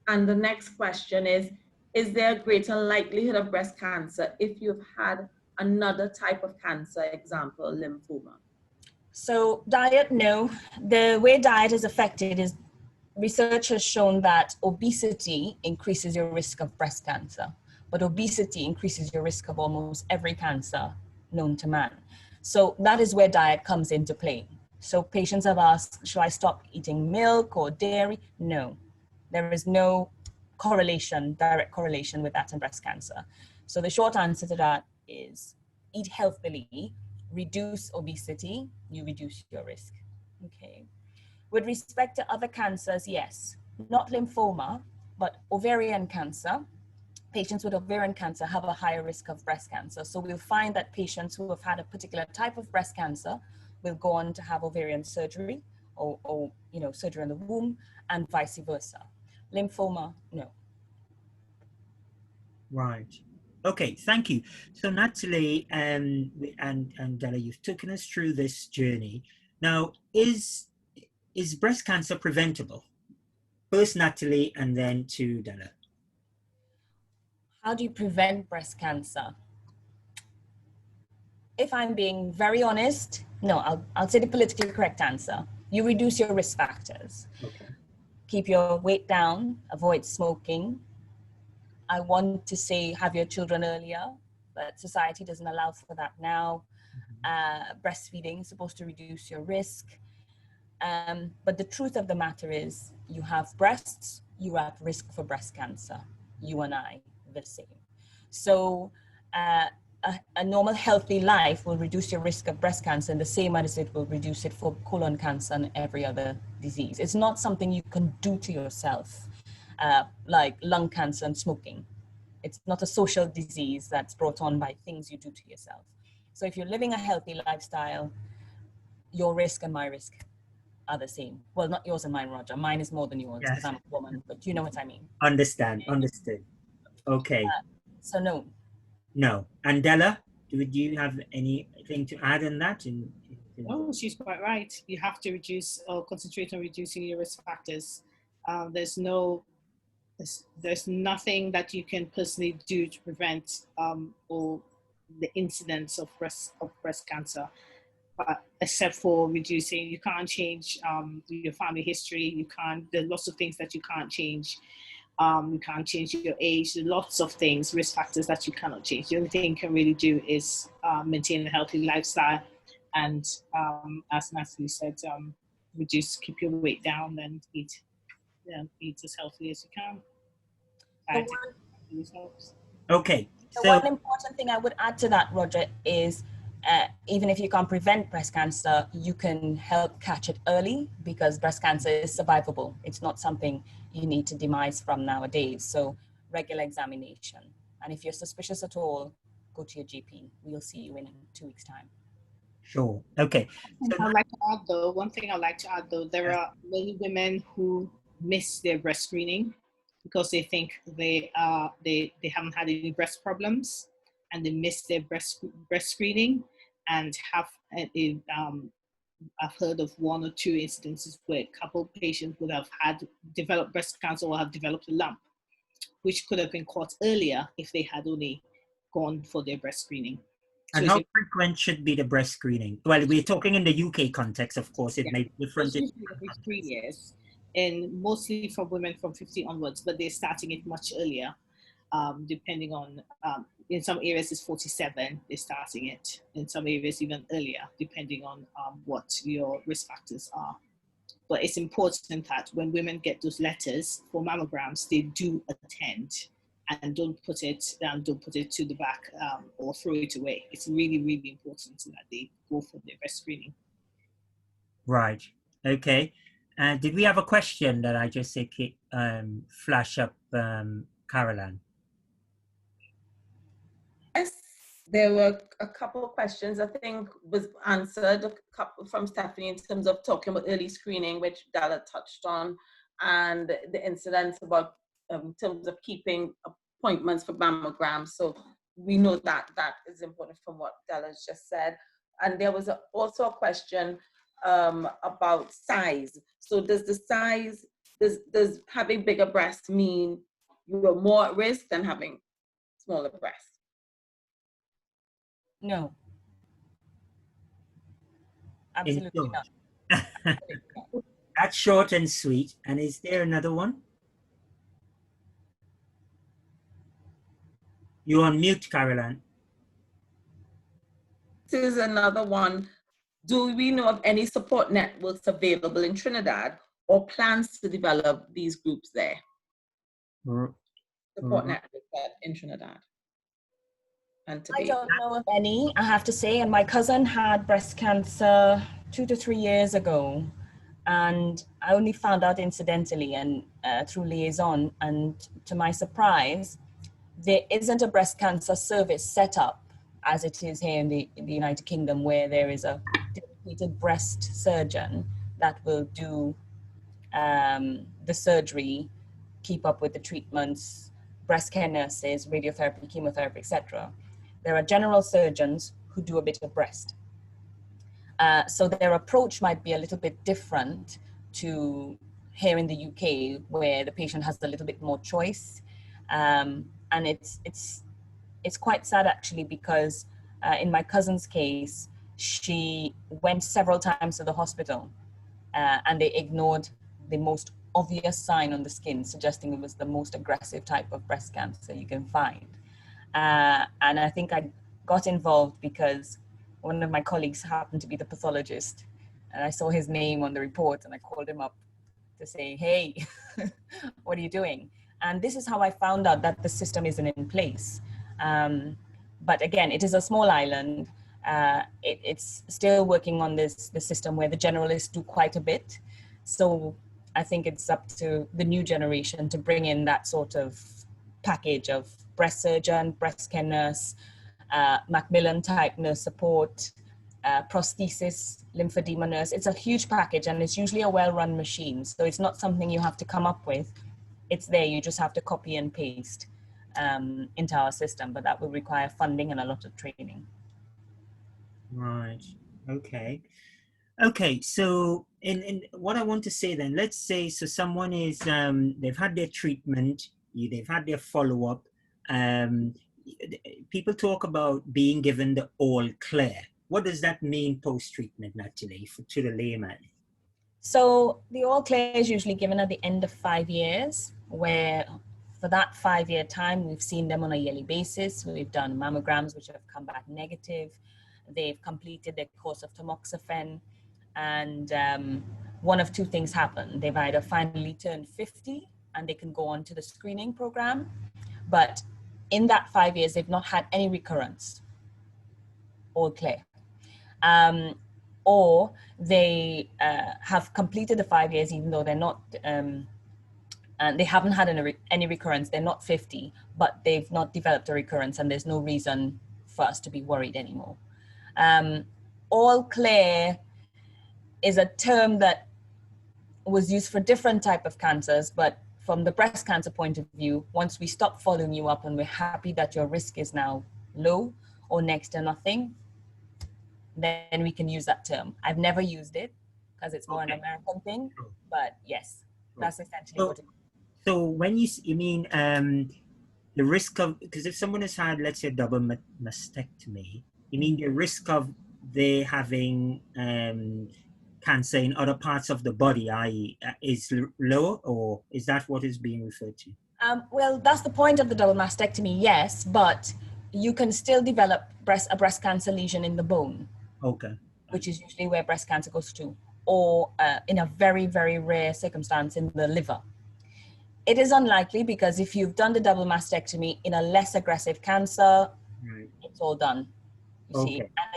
And the next question is there a greater likelihood of breast cancer if you've had another type of cancer, example, lymphoma? So diet, no. The way diet is affected is research has shown that obesity increases your risk of breast cancer, but obesity increases your risk of almost every cancer known to man. So that is where diet comes into play. So patients have asked, should I stop eating milk or dairy? No, there is no direct correlation with that and breast cancer. So the short answer to that is eat healthily, reduce obesity, you reduce your risk. Okay. With respect to other cancers, yes, not lymphoma, but ovarian cancer. Patients with ovarian cancer have a higher risk of breast cancer. So we'll find that patients who have had a particular type of breast cancer will go on to have ovarian surgery or surgery in the womb, and vice versa. Lymphoma, no. Right. Okay, thank you. So Natalie and Della, you've taken us through this journey. Now, is breast cancer preventable? First Natalie and then to Della. How do you prevent breast cancer? If I'm being very honest, no, I'll say the politically correct answer. You reduce your risk factors. Okay. Keep your weight down, avoid smoking. I want to say have your children earlier, but society doesn't allow for that now. Breastfeeding is supposed to reduce your risk. But the truth of the matter is you have breasts, you're at risk for breast cancer. You and I, the same. So a normal healthy life will reduce your risk of breast cancer in the same as it will reduce it for colon cancer and every other disease. It's not something you can do to yourself, like lung cancer and smoking. It's not a social disease that's brought on by things you do to yourself. So if you're living a healthy lifestyle, your risk and my risk are the same. Well, not yours and mine, Roger. Mine is more than yours because I'm a woman, but you know what I mean. Understood. Okay. So no. No. And Della, do you have anything to add on that? No, she's quite right. You have to reduce or concentrate on reducing your risk factors. There's no there's nothing that you can personally do to prevent or the incidence of breast cancer, except for reducing. You can't change your family history. You can't. There's lots of things that you can't change. You can't change your age. There's lots of things, risk factors that you cannot change. The only thing you can really do is maintain a healthy lifestyle, and as Natalie said, keep your weight down, and eat as healthy as you can. Okay. The So one important thing I would add to that, Roger, is even if you can't prevent breast cancer, you can help catch it early, because breast cancer is survivable. It's not something you need to demise from nowadays. So regular examination. And if you're suspicious at all, go to your GP. We'll see you in 2 weeks' time. sure. Okay. So, One thing I'd like to add though, there are many women who miss their breast screening because they think they haven't had any breast problems, and they miss their breast screening, and I've heard of 1 or 2 incidences where a couple patients would have developed breast cancer or have developed a lump, which could have been caught earlier if they had only gone for their breast screening. and how frequent should be the breast screening? Well, we're talking in the UK context, of course. It may be different. Every 3 years, and mostly for women from 50 onwards, but they're starting it much earlier, depending on, in some areas it's 47, they're starting it. In some areas even earlier, depending on what your risk factors are. But it's important that when women get those letters for mammograms, they do attend, and don't put it to the back or throw it away. It's really, really important that they go for their breast screening. Right. Okay. Did we have a question that I just say flash up, Caroline? Yes, there were a couple of questions I think was answered, a couple from Stephanie in terms of talking about early screening, which Della touched on, and the incidents about in terms of keeping appointments for mammograms. So we know that that is important from what Della's just said. And there was also a question about size. So does the size, does having bigger breasts mean you are more at risk than having smaller breasts? No. Absolutely not. That's short and sweet. And is there another one? You're on mute, Caroline. This is another one. Do we know of any support networks available in Trinidad or plans to develop these groups there? Support networks in Trinidad. And I don't know of any, I have to say, and my cousin had breast cancer 2 to 3 years ago, and I only found out incidentally and through liaison, and to my surprise, there isn't a breast cancer service set up as it is here in the United Kingdom, where there is a dedicated breast surgeon that will do the surgery, keep up with the treatments, breast care nurses, radiotherapy, chemotherapy, etc. There are general surgeons who do a bit of breast. So their approach might be a little bit different to here in the UK, where the patient has a little bit more choice. And it's quite sad actually, because in my cousin's case, she went several times to the hospital and they ignored the most obvious sign on the skin, suggesting it was the most aggressive type of breast cancer you can find. And I think I got involved because one of my colleagues happened to be the pathologist, and I saw his name on the report, and I called him up to say, hey, what are you doing? And this is how I found out that the system isn't in place. But again, it is a small island. It's still working on the system where the generalists do quite a bit. So I think it's up to the new generation to bring in that sort of package of breast surgeon, breast care nurse, Macmillan type nurse support, prosthesis, lymphedema nurse. It's a huge package, and it's usually a well-run machine. So it's not something you have to come up with. It's there, you just have to copy and paste into our system, but that will require funding and a lot of training. Right, okay. Okay, so in what I want to say then, let's say, so someone is, they've had their treatment, they've had their follow-up. People talk about being given the all clear. What does that mean post-treatment, Natalie, to the layman? So the all clear is usually given at the end of 5 years, where for that 5-year time, we've seen them on a yearly basis. We've done mammograms, which have come back negative. They've completed their course of tamoxifen, and one of two things happen. They've either finally turned 50 and they can go on to the screening program, but in that 5 years, they've not had any recurrence, all clear. Or they have completed the 5 years, even though they're not, and they haven't had any recurrence. They're not 50, but they've not developed a recurrence, and there's no reason for us to be worried anymore. All clear is a term that was used for different type of cancers, but from the breast cancer point of view, once we stop following you up and we're happy that your risk is now low or next to nothing, then we can use that term. I've never used it because it's more an American thing, but yes, that's essentially what it is. So when you mean the risk of, because if someone has had, let's say, double mastectomy, you mean the risk of they having cancer in other parts of the body, i.e. is low, or is that what is being referred to? Well, that's the point of the double mastectomy, yes, but you can still develop a breast cancer lesion in the bone. Okay. Which is usually where breast cancer goes to, or in a very, very rare circumstance in the liver. It is unlikely because if you've done the double mastectomy in a less aggressive cancer, Right. it's all done, you see. Okay. And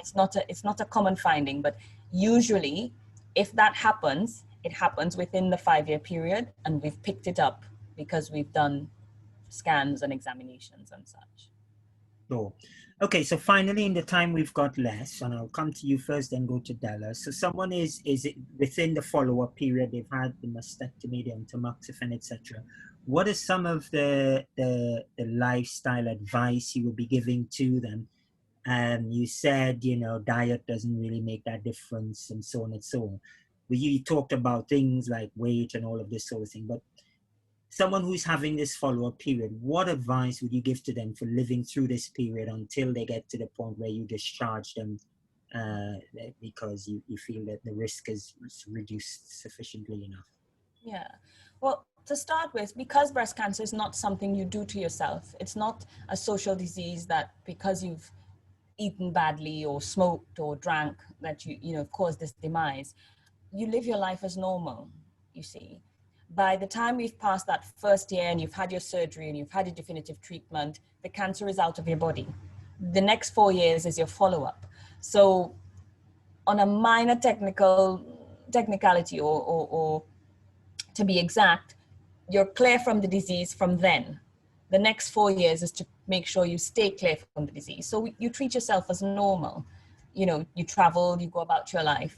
it's not a common finding, but usually if that happens, it happens within the 5-year period, and we've picked it up because we've done scans and examinations and such. Sure. Okay, so finally, in the time we've got less, and I'll come to you first, then go to Della. So someone is within the follow-up period, they've had the mastectomy, the tamoxifen, etc. What is some of the lifestyle advice you would be giving to them? You said, diet doesn't really make that difference, and so on and so on. You talked about things like weight and all of this sort of thing, but someone who's having this follow-up period, what advice would you give to them for living through this period until they get to the point where you discharge them because you feel that the risk is reduced sufficiently enough? Yeah, well, to start with, because breast cancer is not something you do to yourself, it's not a social disease that because you've eaten badly or smoked or drank that you cause this demise. You live your life as normal, you see. By the time we've passed that first year and you've had your surgery and you've had your definitive treatment, the cancer is out of your body. The next 4 years is your follow-up. So on a minor technicality or to be exact, you're clear from the disease from then. The next 4 years is to make sure you stay clear from the disease. So you treat yourself as normal. You travel, you go about your life.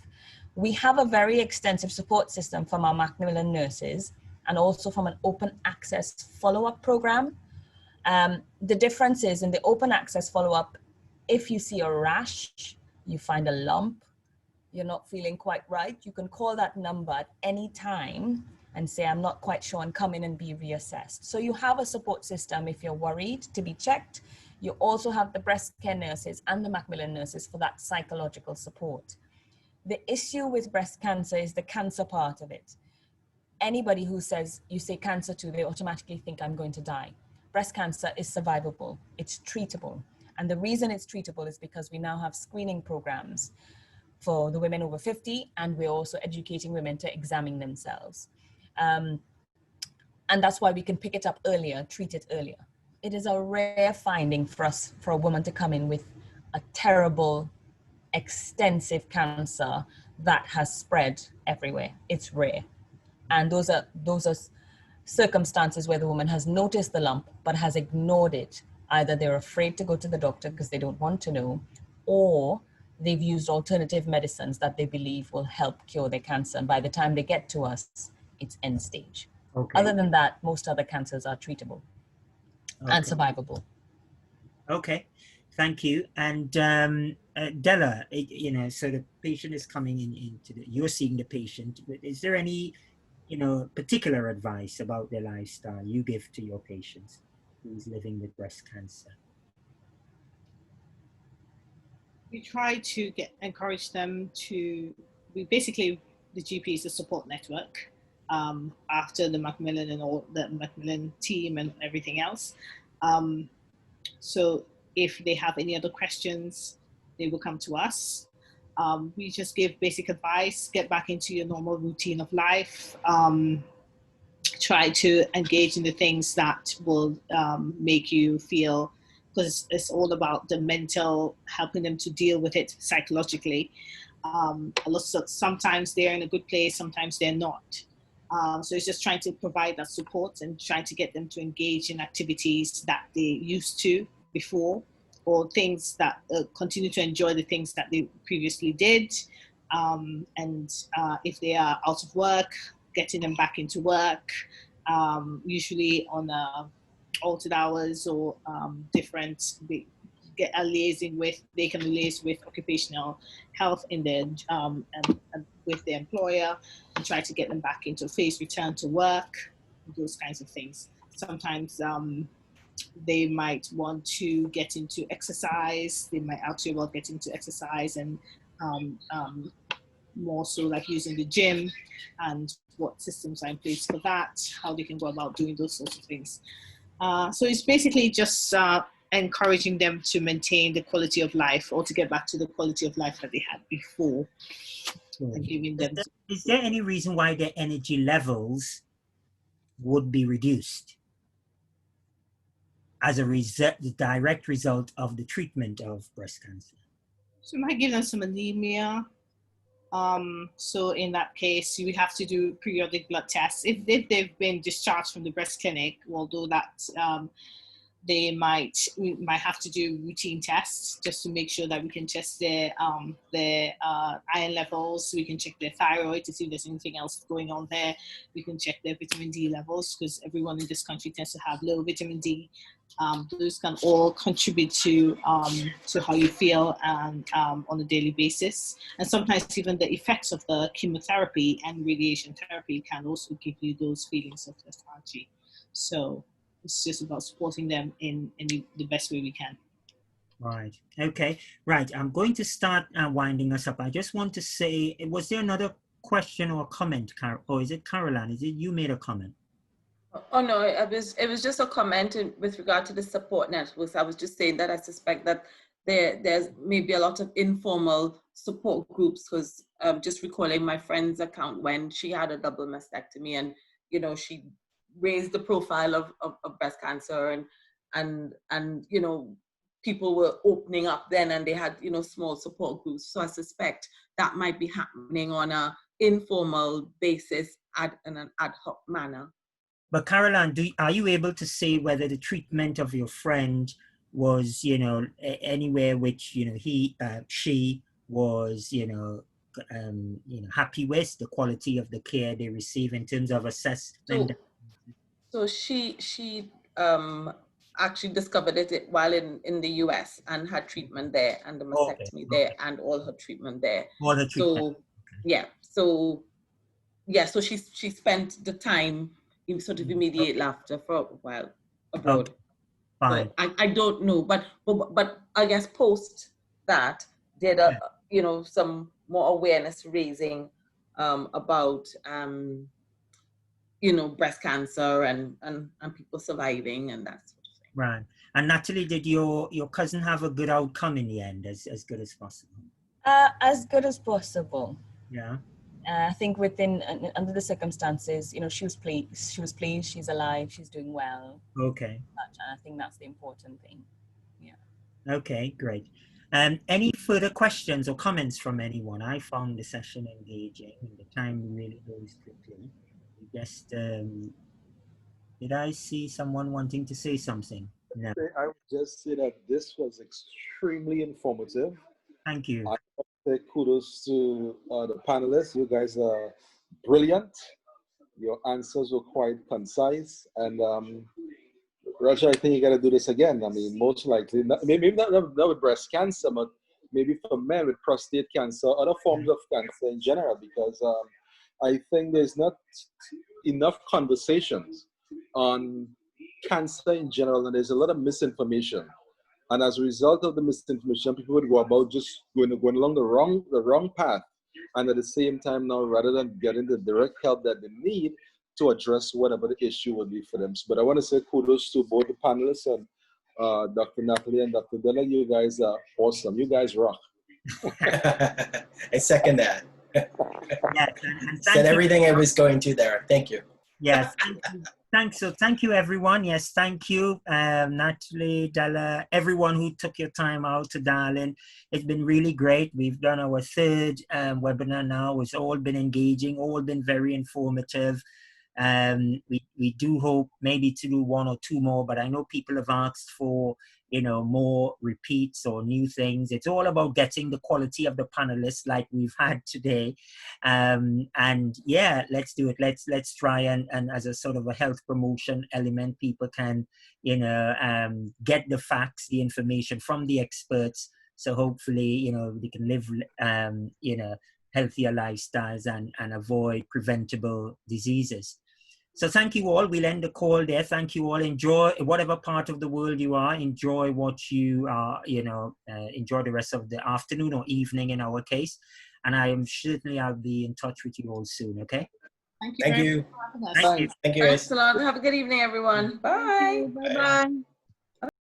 We have a very extensive support system from our Macmillan nurses and also from an open access follow-up program. The difference is in the open access follow-up, if you see a rash, you find a lump, you're not feeling quite right, you can call that number at any time and say, I'm not quite sure, and come in and be reassessed. So you have a support system if you're worried to be checked. You also have the breast care nurses and the Macmillan nurses for that psychological support. The issue with breast cancer is the cancer part of it. Anybody who says, you say cancer to, they automatically think I'm going to die. Breast cancer is survivable, it's treatable. And the reason it's treatable is because we now have screening programs for the women over 50, and we're also educating women to examine themselves. And that's why we can pick it up earlier, treat it earlier. It is a rare finding for a woman to come in with a terrible, extensive cancer that has spread everywhere. It's rare. And those are circumstances where the woman has noticed the lump but has ignored it. Either they're afraid to go to the doctor because they don't want to know, or they've used alternative medicines that they believe will help cure their cancer. And by the time they get to us, it's end stage. Okay. Other than that, most other cancers are treatable and survivable. Okay, thank you. And Della, so the patient is coming you're seeing the patient. Is there any, particular advice about their lifestyle you give to your patients who's living with breast cancer? We try to encourage them to, the GP is a support network after the Macmillan and all the Macmillan team and everything else. So if they have any other questions, they will come to us. We just give basic advice, get back into your normal routine of life, try to engage in the things that will make you feel, because it's all about the mental, helping them to deal with it psychologically. Sometimes they're in a good place, sometimes they're not. So it's just trying to provide that support and trying to get them to engage in activities that they used to before, or things that continue to enjoy the things that they previously did. If they are out of work, getting them back into work, usually on altered hours or different. They can liaise with occupational health in their with their employer, and try to get them back into phased return to work, those kinds of things. Sometimes they might want to get into exercise. They might actually want to get into exercise and more so like using the gym, and what systems are in place for that, how they can go about doing those sorts of things. So it's basically just encouraging them to maintain the quality of life, or to get back to the quality of life that they had before. And giving them. Is there any reason why their energy levels would be reduced as a the direct result of the treatment of breast cancer? So you might give them some anemia. So in that case, you would have to do periodic blood tests. If they've been discharged from the breast clinic, we'll do that. We might have to do routine tests just to make sure that we can test their iron levels. We can check their thyroid to see if there's anything else going on there. We can check their vitamin D levels, because everyone in this country tends to have low vitamin D. Those can all contribute to how you feel and on a daily basis. And sometimes even the effects of the chemotherapy and radiation therapy can also give you those feelings of lethargy. So it's just about supporting them in the best way we can. Right. Okay. Right. I'm going to start winding us up. I just want to say, was there another question or comment, or is it Caroline? Is it you made a comment? Oh no, it was just a comment with regard to the support networks. I was just saying that I suspect that there's maybe a lot of informal support groups, because just recalling my friend's account when she had a double mastectomy, and she raised the profile of breast cancer, and people were opening up then, and they had small support groups. So I suspect that might be happening on a informal basis in an ad hoc manner. But Caroline, are you able to say whether the treatment of your friend was, anywhere which she was, happy with the quality of the care they receive in terms of assessment? So she actually discovered it while in the US, and had treatment there, and the mastectomy there, and all her treatment there. All her treatment. So so she spent the time in sort of immediate after for a while abroad. Fine. So I don't know, but I guess post that did some more awareness raising about breast cancer and people surviving and that sort of thing. Right. And Natalie, did your cousin have a good outcome in the end, as good as possible? As good as possible. Yeah. I think under the circumstances, she was pleased, she's alive, she's doing well. Okay. I think that's the important thing. Yeah. Okay, great. Any further questions or comments from anyone? I found the session engaging, and the time really goes quickly. I guess, did I see someone wanting to say something? No. I would just say that this was extremely informative. Thank you. I want to say kudos to the panelists. You guys are brilliant. Your answers were quite concise. And Roger, I think you got to do this again. I mean, most likely, maybe not with breast cancer, but maybe for men with prostate cancer, other forms of cancer in general, because I think there's not enough conversations on cancer in general, and there's a lot of misinformation. And as a result of the misinformation, people would go about just going along the wrong path. And at the same time now, rather than getting the direct help that they need to address whatever the issue would be for them. But I want to say kudos to both the panelists and Dr. Natalie and Dr. Della. You guys are awesome. You guys rock. I second that. Yes, and Said everything I was going to there. Thank you. Yes, thanks. So thank you, everyone. Yes, thank you, Natalie, Della, everyone who took your time out to dial in. It's been really great. We've done our third webinar now. It's all been engaging, all been very informative. We do hope maybe to do one or two more, but I know people have asked for, more repeats or new things. It's all about getting the quality of the panelists like we've had today. And yeah, let's do it. Let's try and as a sort of a health promotion element, people can, get the facts, the information from the experts. So hopefully, they can live, healthier lifestyles and avoid preventable diseases. So thank you all. We'll end the call there. Thank you all. Enjoy whatever part of the world you are. Enjoy what you are, enjoy the rest of the afternoon or evening in our case. And I'll be in touch with you all soon. Okay. Thank you. Thank you. For having us. Thank you, guys. Thanks a lot. Have a good evening, everyone. Bye. Bye-bye.